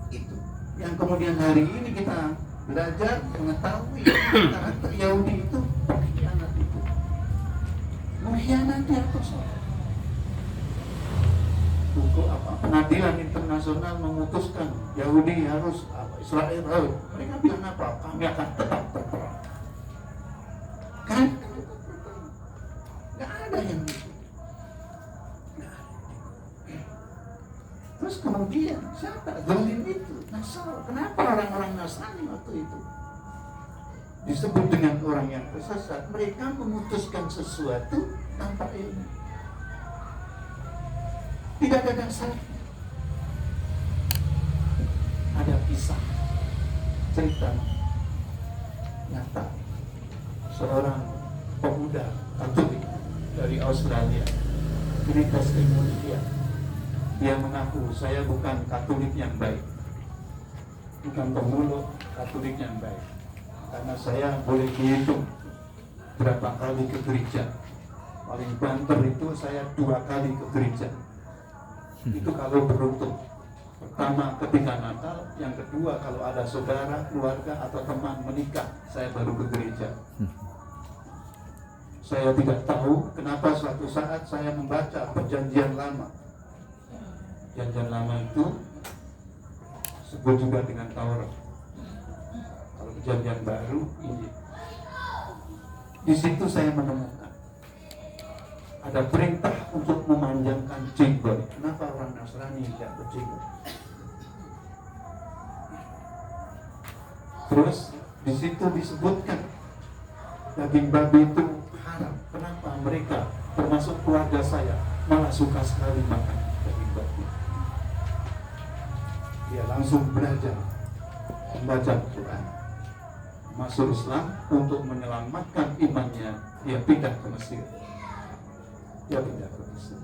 Itu yang kemudian hari ini kita belajar mengetahui karakter Yahudi itu pengkhianat itu. Mengkhianati apa saja. Hukum apa? Pengadilan internasional memutuskan Yahudi harus Israel harus. Mereka bilang apa? Kami akan tetap berperang. Kan? Gak ada yang gitu. Terus kemudian siapa? Zalim itu. Nasr. Kenapa orang-orang Nasrani waktu itu disebut dengan orang yang tersesat? Mereka memutuskan sesuatu tanpa ilmu. Tidak ada dasar. Ada kisah cerita nyata seorang pemuda Katolik dari Australia, ini testimoni dia. Dia mengaku, saya bukan Katolik yang baik, bukan pemeluk Katolik yang baik, karena saya boleh dihitung berapa kali ke gereja. Paling banter itu saya 2 kali ke gereja. Itu kalau beruntung. Pertama ketika Natal, yang kedua kalau ada saudara, keluarga atau teman menikah, saya baru ke gereja. Saya tidak tahu kenapa suatu saat saya membaca Perjanjian Lama. Perjanjian Lama itu disebut juga dengan Taurat. Kalau Perjanjian Baru, Injil. Di situ saya menemukan ada perintah untuk memanjangkan jenggot. Kenapa orang Nasrani tidak berjenggot? Terus di situ disebutkan daging babi itu haram. Kenapa mereka, termasuk keluarga saya, malah suka sekali makan daging babi? Dia langsung belajar membaca Quran, masuk Islam untuk menyelamatkan imannya. Dia pindah ke Mesir. Dia pindah ke Mesir.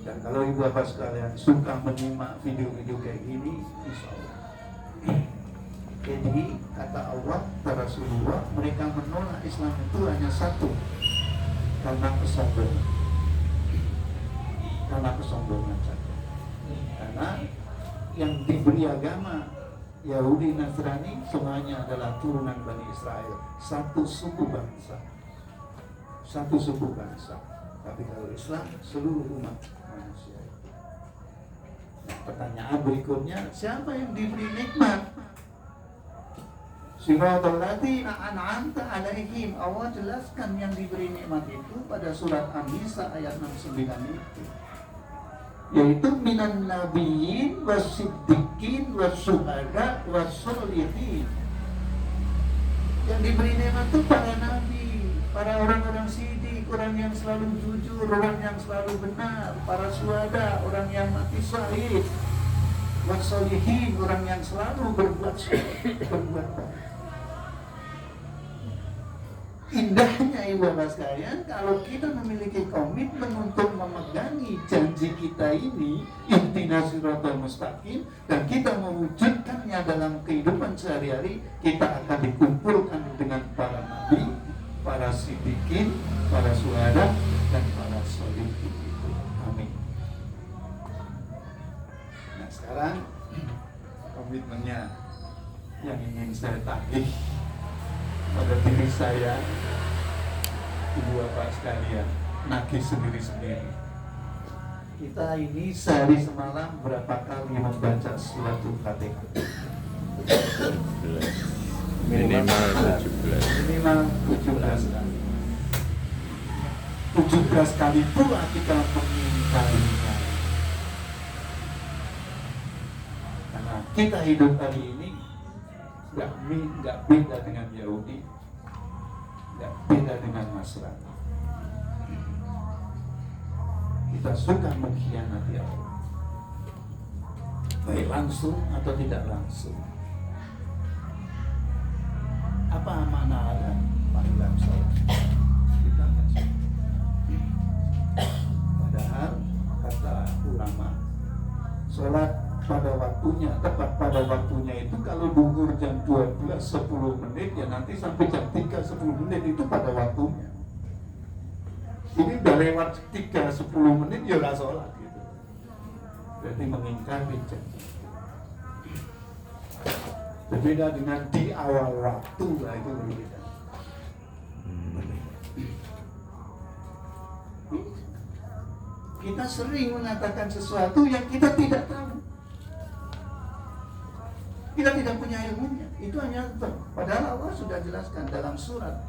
Dan kalau ibu bapak sekalian suka menyimak video-video kayak gini, insya Allah. Jadi kata Allah, kata Rasulullah, mereka menolak Islam itu hanya satu, karena kesombongan. Karena kesombongan saja. Karena yang diberi agama Yahudi Nasrani semuanya adalah turunan Bani Israel, satu suku bangsa. Satu suku bangsa. Tapi kalau Islam seluruh umat manusia. Nah, pertanyaan berikutnya, siapa yang diberi nikmat? Siratal ladzina an'amta 'alaihim. Allah jelaskan yang diberi nikmat itu pada surat An-Nisa ayat 69 itu. Yaitu minan nabiyyin wasiddiqin wasyuhada wassolihin. Yang diberi nikmat itu para nabi, para orang-orang siddiq, orang yang selalu jujur, orang yang selalu benar, para syuhada, orang yang mati syahid, wassolihin, orang yang selalu berbuat baik. Indahnya ibu bapak sekalian, kalau kita memiliki komitmen untuk memegangi janji kita ini, ihdinas siratal mustaqim, dan kita mewujudkannya dalam kehidupan sehari-hari, kita akan dikumpulkan dengan para nabi, para siddiqin, para syuhada, dan para sholihin. Amin. Nah sekarang komitmennya yang ingin saya tagih pada diri saya, ibu bapak sekalian, nagih sendiri-sendiri. Kita ini sehari semalam berapa kali membaca suratul Fatihah? Minimal 17. Minimal 17 kali. 17 kali pula kita mengingkarinya. Karena kita hidup hari ini nggak beda dengan Yahudi, nggak beda dengan Nasrani. Kita suka mengkhianati Allah, baik langsung atau tidak langsung. Apa makna ada panggilan sholat? Kita nggak suka. Padahal kata ulama, sholat pada waktunya. Tepat pada waktunya itu kalau duhur jam 12 10 menit, ya nanti sampai jam 3 10 menit itu pada waktunya. Ini udah lewat 3 10 menit ya udah sholat gitu. Berarti mengingkari janji. Berbeda dengan di awal waktu lah, itu berbeda. Kita sering mengatakan sesuatu yang kita tidak tahu. Kita tidak punya ilmunya. Itu hanya padahal Allah sudah jelaskan dalam surat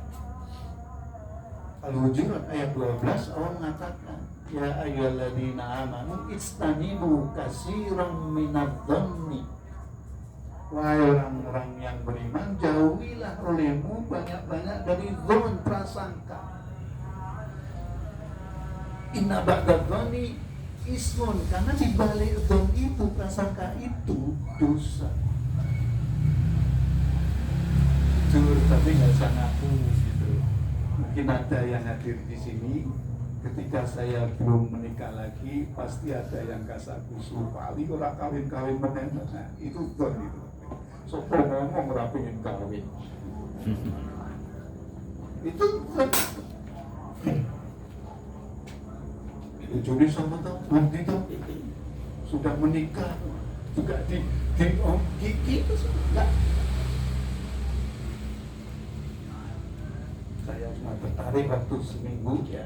Al-Hujurat ayat 12. Allah mengatakan, ya ayyuhalladzina amanu istanibu katsiran minadh-dhanni. Wahai orang-orang yang beriman, jauhilah olehmu banyak-banyak dari dzon, prasangka. Inna ba'dadh-dhanni ismun, karena di balik dzon itu, prasangka itu dosa. Jujur tapi nggak usah ngaku gitu. Mungkin ada yang hadir di sini ketika saya belum menikah lagi, pasti ada yang kasakusu paling orang kawin meneng. Nah, itu dzon itu. Sopo ngomong ora pengen kawin. Itu jadi sama tahu nanti tuh sudah menikah juga di gitu enggak. Saya cuma tertarik waktu seminggu ya,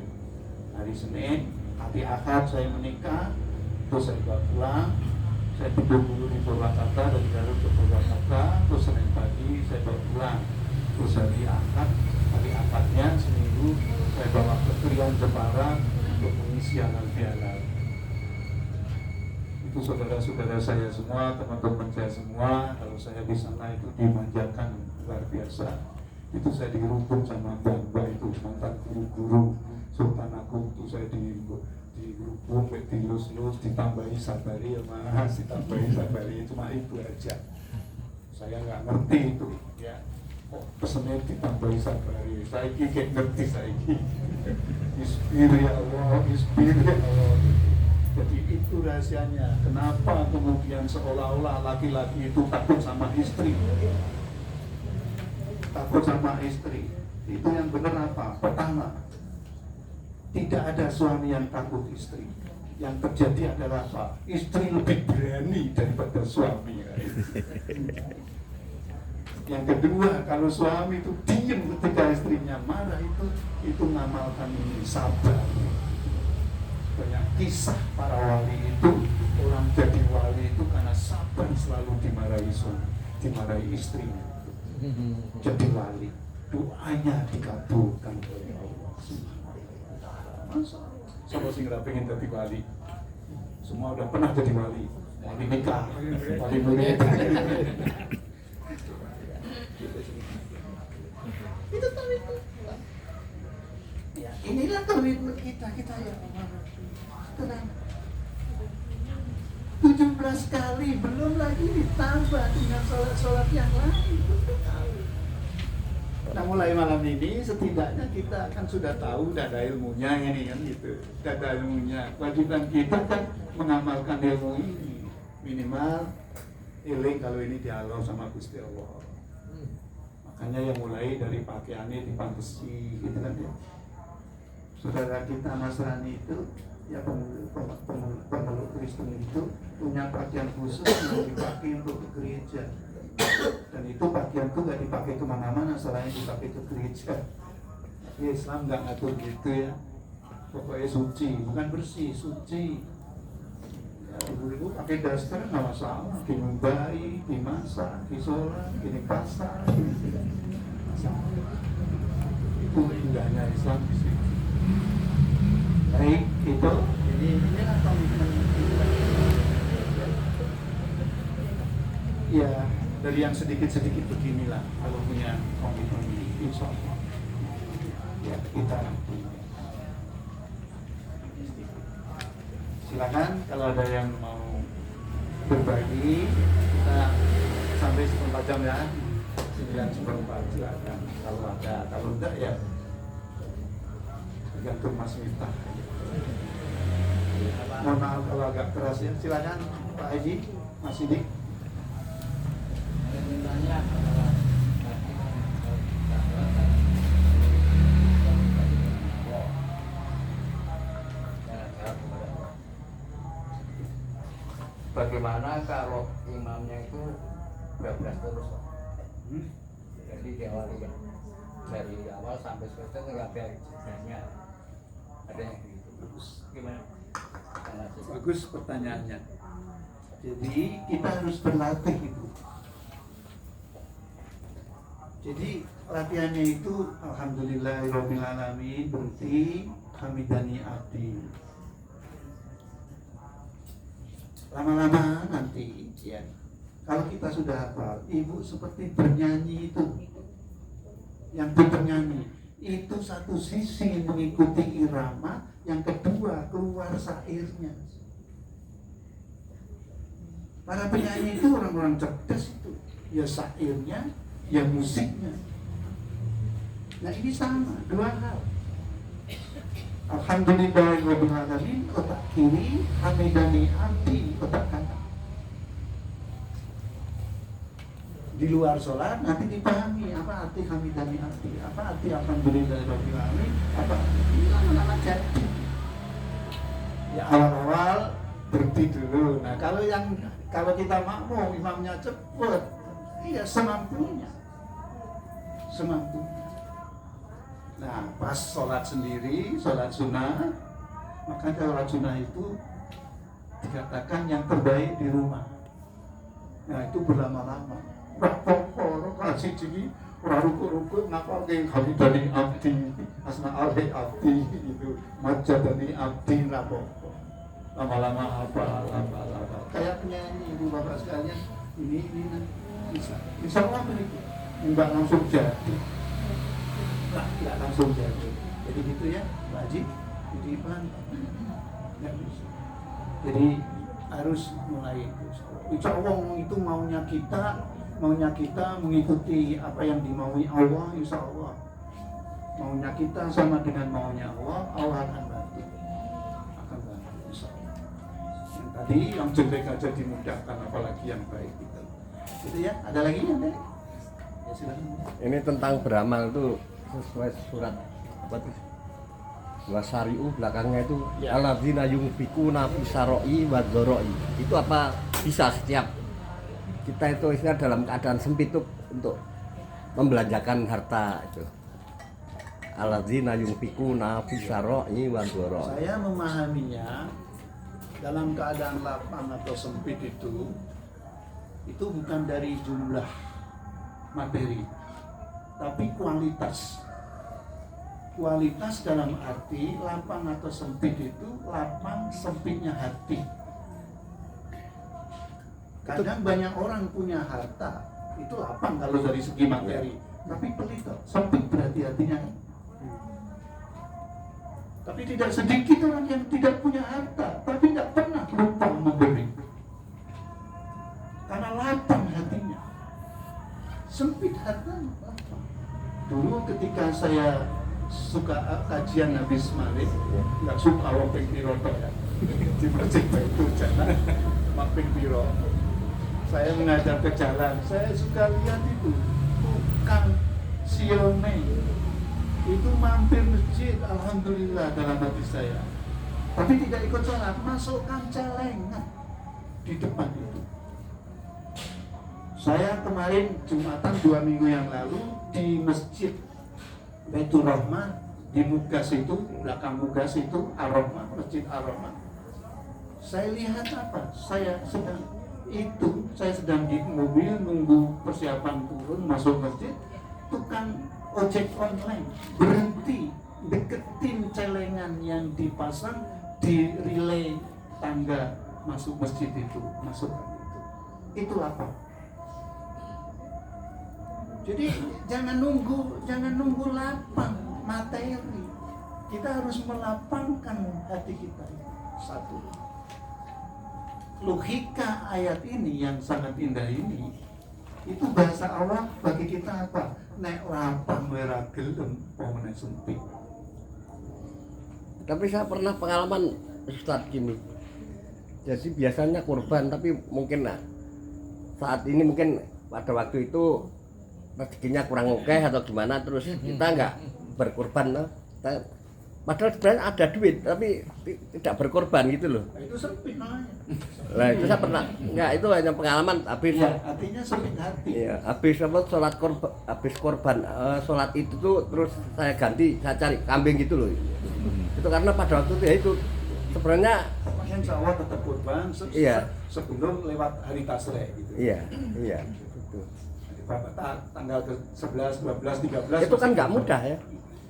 hari Senin, hari Ahad saya menikah, terus saya bawa pulang, saya tidur dulu di Purwakarta, dari Garut ke Purwakarta, terus Senin pagi saya bawa pulang, terus hari Ahadnya seminggu saya bawa ke Krian Jepara untuk mengisi halal bihalal. Itu saudara-saudara saya semua, teman-teman saya semua, kalau saya di sana itu dimanjakan luar biasa. Itu saya dirubung sama mbak itu, mantan guru-guru Sultan Agung. Itu saya dirubung, dilus-lus, ditambahi sabari ya mas, ditambahi sabari, cuma itu aja. Saya nggak ngerti itu ya, kok pesennya ditambahi sabari. Saya kayak ngerti saya ispir ya Allah, ispir ya Allah. Jadi itu rahasianya. Kenapa kemudian seolah-olah laki-laki itu takut sama istri? Takut sama istri. Itu yang benar apa? Pertama, tidak ada suami yang takut istri. Yang terjadi adalah apa? Istri lebih berani daripada suami. Yang kedua, kalau suami itu diam ketika istrinya marah, itu ngamalkan ini sabar. Banyak kisah para wali itu, orang jadi wali itu karena sabar selalu dimarahi suami, dimarahi istrinya. Jadi wali, doanya dikabulkan oleh Allah. Masa sama sing ora pengen jadi wali? Semua udah pernah jadi wali. Wali nikah, wali murid. Itu tauhid. Ya, inilah tauhid kita ya. Tenang. 17 kali, belum lagi ditambah dengan sholat-sholat yang lain. Nah, mulai malam ini setidaknya kita kan sudah tahu, sudah ada ilmunya ini kan gitu. Sudah ada ilmunya. Kewajiban kita kan mengamalkan ilmu ini. Minimal eling kalau ini dihalau sama Gusti Allah. Makanya yang mulai dari pakaiannya dipantesi gitu kan ya. Saudara kita Nasrani itu ya, pemeluk Kristen itu punya pakaian khusus yang dipakai untuk ke gereja, dan itu pakaian itu gak dipakai kemana-mana selain dipakai ke gereja. Tapi Islam gak ngatur gitu ya, pokoknya suci, bukan bersih, suci ya. Ibu-ibu pakai daster gak masalah, dimumbai, dimasak, disolat, di pasar, itu indahnya Islam di sini. Baik, itu inilah komitmen kita. Ya, dari yang sedikit-sedikit beginilah kalau punya komitmen ini, insya Allah ya kita silakan kalau ada yang mau berbagi. Kita sampai 1/4 jam ya, 9:15 silakan kalau ada, kalau enggak ya tergantung Mas Miftah. mohon maaf kalau agak keras ya. Silakan Pak Haji, Mas Sidik. Bagaimana kalau imamnya itu bablas terus, Pak? Jadi diawali ya dari awal sampai selesai nggak ada jejaknya, ada yang gitu. Gimana? Bagus pertanyaannya. Jadi kita harus berlatih itu. Jadi latihannya itu alhamdulillahirabbil alamin, berhenti hamidani abdi. Lama-lama nanti ya, kalau kita sudah hafal, ibu seperti bernyanyi itu. Yang bernyanyi itu satu sisi mengikuti irama, yang kedua keluar syairnya. Para penyanyi itu orang-orang cerdas itu, ya syairnya, ya musiknya. Nah ini sama, dua hal. Alhamdulillahirabbil alamin otak kiri, hamidani abdi otak kanan. Di luar sholat nanti dipahami apa arti hamidani abdi, apa arti alhamdulillahirabbil alamin, apa ini lama-lama jadi. Ya awal-awal berhenti dulu. Nah kalau kita makmum imamnya cepat, iya semampunya. Nah, pas sholat sendiri, sholat sunnah, maka sholat sunnah itu dikatakan yang terbaik di rumah. Nah, itu berlama-lama. Orang kasih jadi orang ruku-ruku ngapa kayak kami dari abdi, asma alhe abdi itu, majadani abdi rapopo. Lama-lama apa, lama-lama. Kayak penyanyi ibu bapak sekalian, ini bisa. Insya Allah begitu, enggak langsung jadi. Nggak langsung jadi gitu ya Pak Haji, jadi pelan nggak bisa, jadi harus mulai itu. Insya Allah itu maunya kita mengikuti apa yang dimaui Allah. Insya Allah maunya kita sama dengan maunya Allah akan bantu insya Allah. Yang tadi yang jelek aja dimudahkan, apalagi yang baik itu ya. Ada lagi ya deh? Ya silakan. Ini tentang beramal tuh sesuai surat apa tuh? Wasari'u belakangnya itu Ya. alladzina yunfikuna fisaroi wa dzaroi. Itu apa bisa setiap kita itu istilah dalam keadaan sempit tuh untuk membelanjakan harta itu. Alladzina yunfikuna fisaroi wa dzaroi. Saya memahaminya dalam keadaan lapang atau sempit itu bukan dari jumlah materi, tapi kualitas dalam arti lapang atau sempit itu lapang sempitnya hati. Kadang banyak orang punya harta itu lapang kalau dari segi materi, tapi pelit, sempit berarti hatinya. Tapi tidak sedikit orang yang tidak punya harta tapi tidak pernah lupa memberi, karena lapang hatinya. Sempit hartanya lapang. Dulu ketika saya suka kajian habis maghrib, nggak suka wong piro ya di masjid itu jalan mamping piro. Saya menghadap ke jalan, saya suka lihat itu tukang siomay itu mampir masjid, alhamdulillah dalam hati saya. Tapi tidak ikut sholat, masukkan celengan di depan itu. Saya kemarin Jumatan 2 minggu yang lalu di masjid Baitur Rahmah di Mugas itu, belakang Mugas itu Ar-Rahmah, Masjid Ar-Rahmah. Saya lihat apa? Saya sedang di mobil nunggu persiapan turun masuk masjid, tukang ojek online berhenti deketin celengan yang dipasang di relay tangga masuk masjid itu, itu apa? Jadi jangan nunggu lapang materi. Kita harus melapangkan hati kita. Satu. Logika ayat ini yang sangat indah ini, itu bahasa awam bagi kita apa? Nek lapang ora gelem pomene sempit. Tapi saya pernah pengalaman Ustadz gini, Jadi biasanya kurban, tapi mungkin saat ini mungkin pada waktu itu rezekinya kurang oke atau gimana, terus kita nggak berkurban loh. Padahal sebenarnya ada duit tapi tidak berkorban gitu loh. Nah, itu sempit namanya. Nah itu saya pernah, enggak, itu hanya pengalaman. Habis Ya, artinya sempit hati. iya, habis apa sholat korban, habis korban sholat itu tuh terus saya ganti, saya cari kambing gitu loh. Itu karena pada waktu itu ya itu sebenarnya Insya Allah tetap kurban Iya. sebelum lewat hari tasreh gitu. iya itu. Bapak tanggal ke 11, 12, 13 Itu kan nggak mudah ya.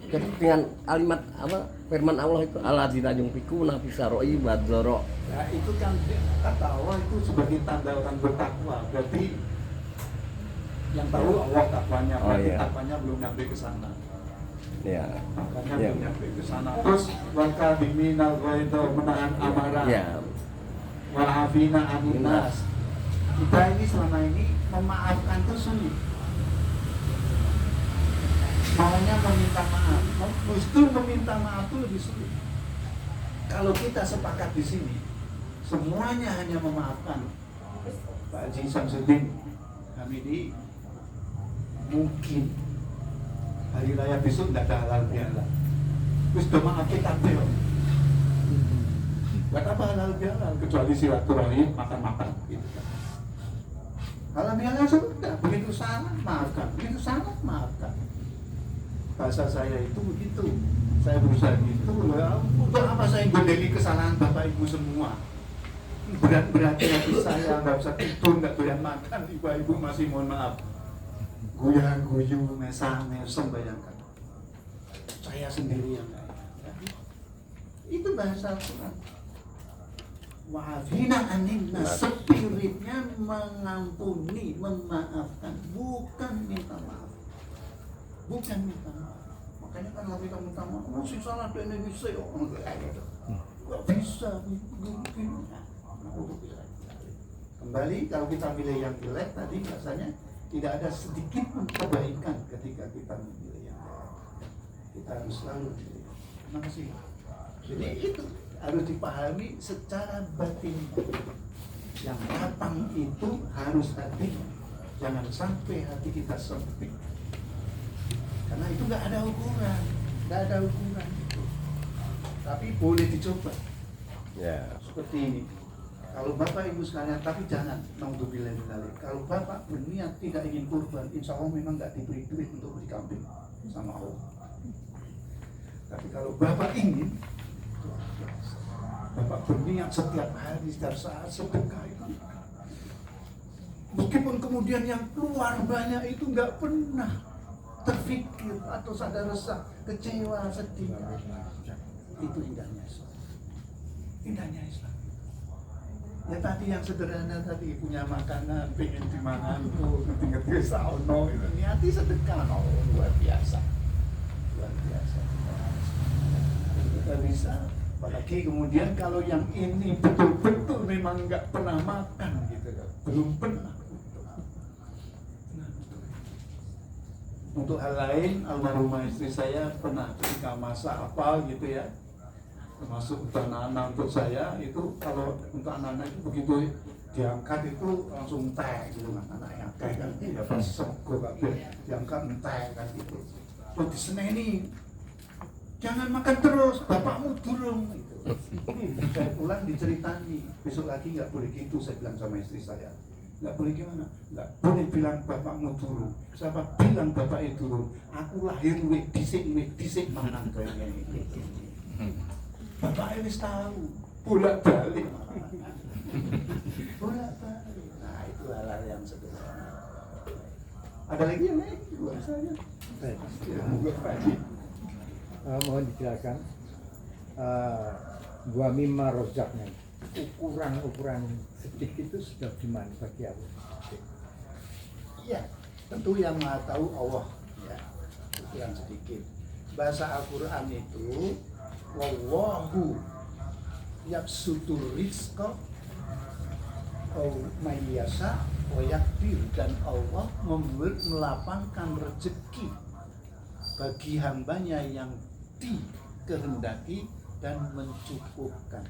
Jadi dengan kalimat apa firman Allah itu alladzina yunfikuna fi saroi wa dzara. Ya itu kan kata Allah itu sebagai tanda orang bertakwa. Berarti yang tahu Allah takwanya, Oh, berarti iya. takwanya belum nyampe ke sana. Ya. Takwanya Iya. belum nyampe ke sana. Terus waka biminal itu menahan amarah. Ya. Wa'afina aninas. Kita ini selama ini memaafkan itu sulit. Maunya meminta maaf, justru meminta maaf itu lebih sulit. Kalau kita sepakat di sini, semuanya hanya memaafkan. Pak Haji Samsudin Hamidi, mungkin hari raya besok tidak ada halal bihalal. Terus udah maaf kita bel. Gak apa halal bihalal kecuali silaturahim makan-makan gitu kan. Halal bihalal sudah, begitu salah maafkan, begitu salah maafkan. Bahasa saya itu begitu. Saya berusaha gitu. Untuk apa saya gondeli kesalahan Bapak Ibu semua? Berat-beratnya hati saya, nggak bisa tidur, nggak doyan makan. Ibu-ibu masih mohon maaf. Goyang-goyu, mesam-mesem, bayangkan. Saya sendiri yang itu bahasa Al-Quran. Wa'afina aninna, spiritnya mengampuni, memaafkan, bukan minta maaf. Bukan minta maaf. Makanya kan kalau kita minta maaf, masih salah dan ini bisa, nggak bisa. Kembali kalau kita pilih yang jelek tadi rasanya tidak ada sedikit pun kebaikan ketika kita memilih yang jelek. Kita harus selalu pilih. Terima kasih. Jadi itu harus dipahami secara batin. Yang matang itu harus hati. Jangan sampai hati kita sempit. Karena itu nggak ada ukuran, itu. Tapi boleh dicoba. Ya. Seperti ini. Kalau Bapak Ibu sekalian, tapi jangan naudzubillah min dzalik. Kalau Bapak berniat tidak ingin kurban, insya Allah memang nggak diberi duit untuk beli kambing sama Allah. Tapi kalau Bapak ingin, Bapak berniat setiap hari, setiap saat sedekah itu. Meskipun kemudian yang keluar banyak itu nggak pernah terfikir atau sadar resah, kecewa, sedih. Itu indahnya Islam. Indahnya Islam. Ya tadi yang sederhana tadi, punya makanan, pengen dimakan tuh, ngerti-ngerti sauno, itu niati sedekah, luar biasa. Luar biasa. Kita bisa, apalagi kemudian kalau yang ini betul-betul memang nggak pernah makan gitu, belum pernah. Untuk hal lain, almarhumah istri saya pernah ketika masak apa gitu ya, termasuk untuk anak-anak untuk saya itu, kalau untuk anak-anak itu begitu diangkat itu langsung teh gitu kan, anaknya teh kan, ya pas sego kabeh diangkat teh kan gitu. Terus diseneni, jangan makan terus, bapakmu durung gitu. Saya pulang diceritani, besok lagi nggak boleh gitu, saya bilang sama istri saya. Nggak boleh gimana? Nggak boleh bilang bapakmu turun. Siapa bilang bapak itu turun? Aku lahir disik mangan kayaknya ini. Bapak ini tahu, bolak-balik. Bolak-balik. Nah itu hal-hal yang sederhana. Ada lagi yang lain? Buat saya. Mohon dijelaskan gua mimma rozaknya, ukuran sedikit itu sudah gimana bagi aku? Iya, tentu yang maha tahu Allah ya, ukuran sedikit. Bahasa Al-Quran itu wallahu yabsutur rizqa au mayyasa wa yakdir, dan Allah melapangkan rezeki bagi hambanya yang dikehendaki dan mencukupkan.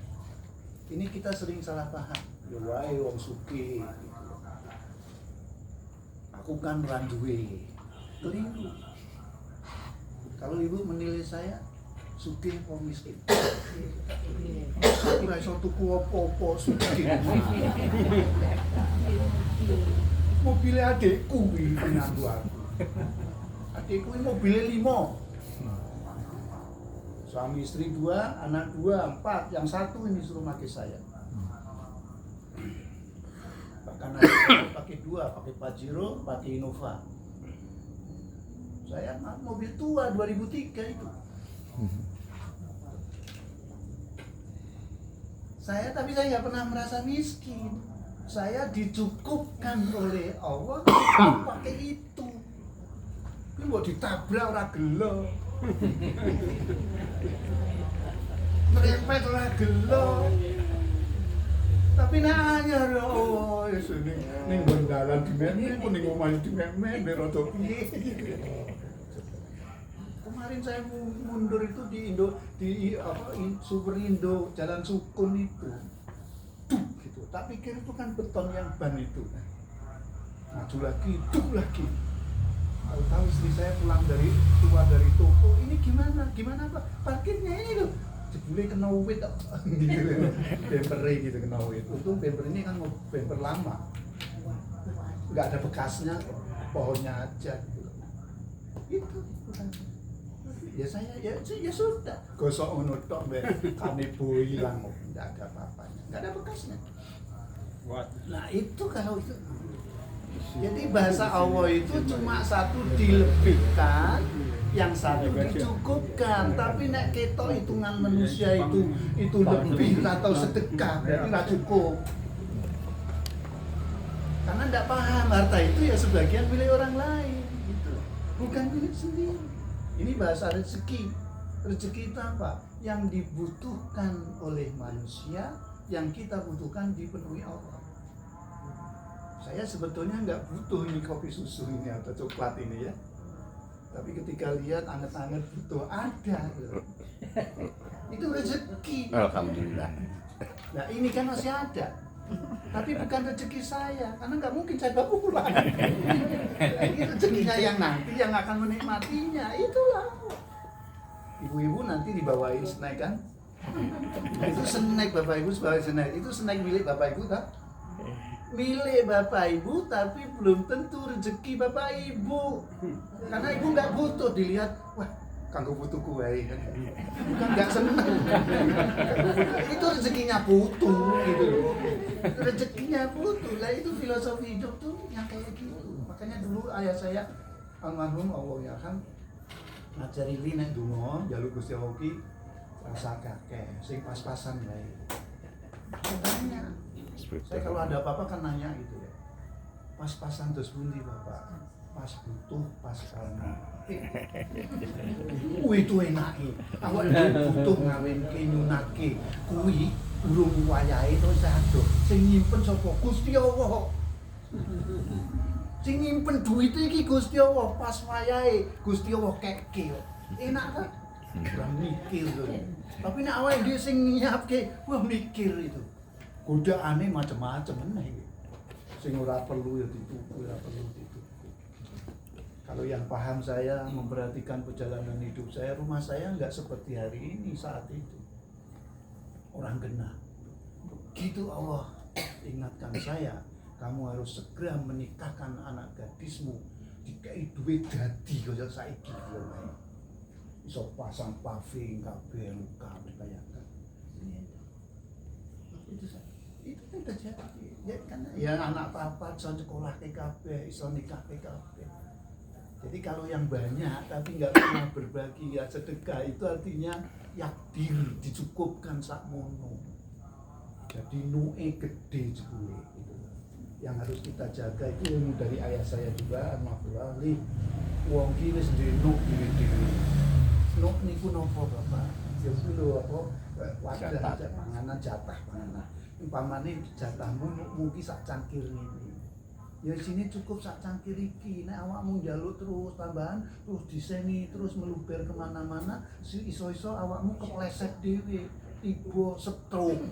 Ini kita sering salah paham. Ya wae wong sugih. Aku kan randuwe. Keliru. Kalau ibu menilai saya sugih apa miskin? Aku ora iso tuku apa-apa sugih. Mobilnya adikku iki nganggo aku. Adikku ini mobilnya 5. Suami istri 2, anak 2, 4, yang 1 ini suruh pakai saya. Bahkan anak saya pakai 2, pakai Pajero, pakai Innova. Saya mobil tua 2003 itu. Tapi saya nggak pernah merasa miskin. Saya dicukupkan oleh Allah pakai itu. Ini mau ditabrak ora gelo. Merepet ora gelo. Tapi nek anyar oh wis ning dalan dimen pun ning omah dimen rada piye. Kemarin saya mundur itu di Super Indo Jalan Sukun itu. Duh gitu. Tak pikir itu kan beton yang ban itu. Maju lagi, lagi. Tahu istri saya keluar dari toko, ini gimana Pak? Parkirnya ini loh. Jebule kena wit gitu. Bemper gitu kena wit. Untung bemper ini kan bemper lama. Enggak ada bekasnya, pohonnya aja gitu. Itu ya saya ya sudah. Gosok ngono tok mbek kanebo hilang enggak ada apa-apanya. Enggak ada bekasnya. Nah, itu kalau itu jadi bahasa Allah itu cuma satu dilebihkan, yang satu dicukupkan. Tapi nek ketok hitungan manusia itu lebih atau sedekah, berarti nggak cukup. Karena nggak paham harta itu ya sebagian milik orang lain, gitu. Bukan milik sendiri. Ini bahasa rezeki. Rezeki itu apa? Yang dibutuhkan oleh manusia, yang kita butuhkan dipenuhi Allah. Saya sebetulnya nggak butuh ini kopi susu ini atau coklat ini ya. Tapi ketika lihat anget-anget butuh ada. Itu rezeki. Alhamdulillah. Nah ini kan masih ada. Tapi bukan rezeki saya, karena nggak mungkin saya bawa pulang. Ini rezekinya yang nanti yang akan menikmatinya. Itulah. Ibu-ibu nanti dibawain snack kan? Itu snack Bapak Ibu sebagai snack. Itu snack milik Bapak Ibu tak? Milik Bapak Ibu, tapi belum tentu rezeki Bapak Ibu. Karena Ibu nggak butuh dilihat, wah, kanggo butuh kue, nggak seneng. Itu rezekinya putu, gitu. Rezekinya putu, lah itu filosofi hidup tuh yang kayak gitu. Makanya dulu ayah saya almarhum Allah yarham ngajari li nek donga njaluk Gusti Allah ki rasa kakek, sing pas-pasan wae. Banyak. Saya kalau ada apa-apa kan nanya gitu ya. Pas-pasan terus bundi Bapak. Pas butuh, pas kalem. Itu enake. Awak butuh ngawinke nyunake. Kuwi urung wayahe to sado. Sing nyimpen sapa? Gusti Allah. Sing nyimpen duit iki Gusti Allah, pas wayahe Gusti Allah keke. Enak kan? Kurang mikir tuh. Tapi nek awake dhewe sing nyiapke, wah mikir itu. Godaane macam-macam meneh. Sing ora perlu ya dituku, ora perlu dituku. Kalau yang paham saya memperhatikan perjalanan hidup saya, rumah saya enggak seperti hari ini saat itu. Orang genah. Gitu Allah ingatkan saya, kamu harus segera menikahkan anak gadismu. Dikai duit dadi kaya saiki lho. Iso pasang paving kabeh kabeh kayak kan. Itu kan terjadi. Ya kan ya anak papa iso sekolah kabeh, iso nikah kabeh. Jadi kalau yang banyak tapi nggak pernah berbagi ya sedekah itu artinya yakdir dicukupkan sakmono. Jadi nuke gede jebule gitu. Yang harus kita jaga itu ilmu dari ayah saya juga almarhum li wong ki wis ndeno dhewe-dhewe. Nuk niku napa Bapak? Ya kuwi lho apa wadah panganan jatah panganan. Umpamane jatahmu mungkin sak cangkir ini. Ya sini cukup sak cangkir iki. Nek awakmu njaluk terus tambahan, terus diseni, terus meluber kemana-mana, iso-iso awakmu kepleset dhewe. tiba stroke.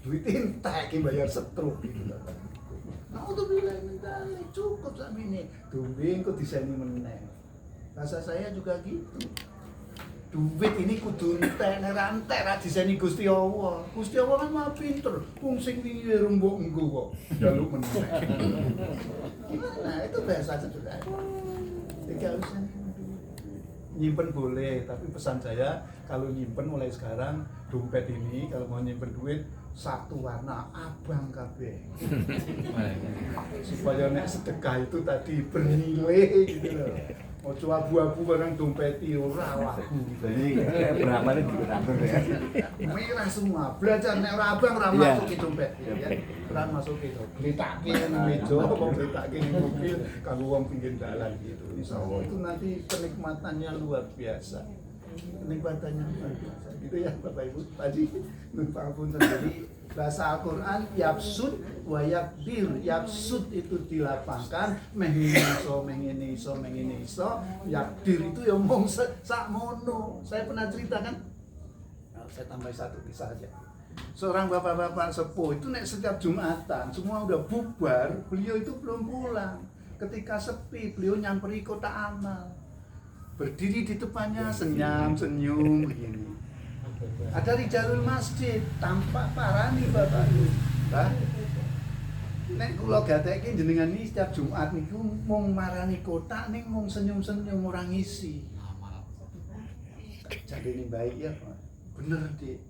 Duit entek iki bayar stroke gitu. Nah, untuk bilang cukup sakmene. Duwe engko diseni meneh. Bahasa saya juga gitu. Duit ini kudu entek nek ra entek ra diseni Gusti Allah. Gusti Allah kan maha pinter. Wong sing wingi rembuk engko kok njaluk meneh. Nah, itu bahasa sederhana. Jadi harusnya nyimpen boleh, tapi pesan saya kalau nyimpen mulai sekarang dompet ini kalau mau nyimpen duit satu warna abang kabeh. Supaya nek sedekah itu tadi bernilai gitu loh. Ojo abu-abu barang dompet ora laku. Jadi berapa nih diatur ya? Merah semua. Belajar nek ora abang ora masuk ke dompet ya. Ora masuk ke dompet. Gletake nang meja apa gletake ning mobil kanggo wong pinggir dalan gitu. Insyaallah itu nanti kenikmatannya luar biasa. Kenikmatannya luar biasa. Gitu ya Bapak Ibu. Tadi numpang jadi bahasa Al-Quran yapsud wa yakdir. Yapsud itu dilapangkan, mengini iso. Yakdir itu ya mong sakmono. Saya pernah ceritakan. Nah, saya tambah satu kisah aja. Seorang bapak-bapak sepuh itu nek setiap Jumatan semua udah bubar, beliau itu belum pulang. Ketika sepi, beliau nyamperin kotak amal. Berdiri di depannya senyum begini. Ada rijalul masjid, tampak parani bapak. Bah, nek kula gateke jenengan iki setiap Jumat niku mung marani kotak ning mung senyum-senyum ora ngisi. Jadi ini baik ya, Pak. Bener, Dik.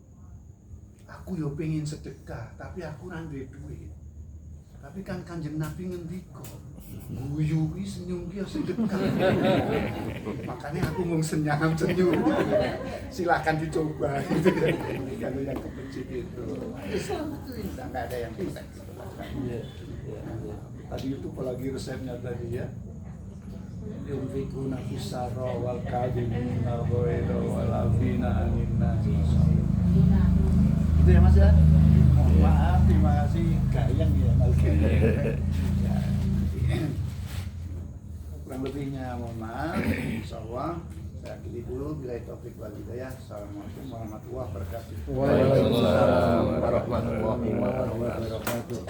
Aku yo pengen sedekah, tapi aku ora duwe duit. Tapi kan Kanjeng Nabi ngendika, guyu ki senyum ki sedekah. Makanya aku mau senyum. Silakan dicoba gitu kan. Kalau yang ke masjid itu. Islam itu enggak ada yang bisa. Tadi itu apalagi resepnya tadi ya. Yunfikuna fisarra wal kadhimina ghaira wal afina anin nas. Itu ya Mas ya. Mohon maaf, terima kasih gayang ya Malkin. Kurang lebihnya mohon maaf. Insyaallah saya akhiri dulu bila taufik wal hidayah. Assalamualaikum warahmatullahi wabarakatuh. Waalaikumsalam warahmatullahi wabarakatuh.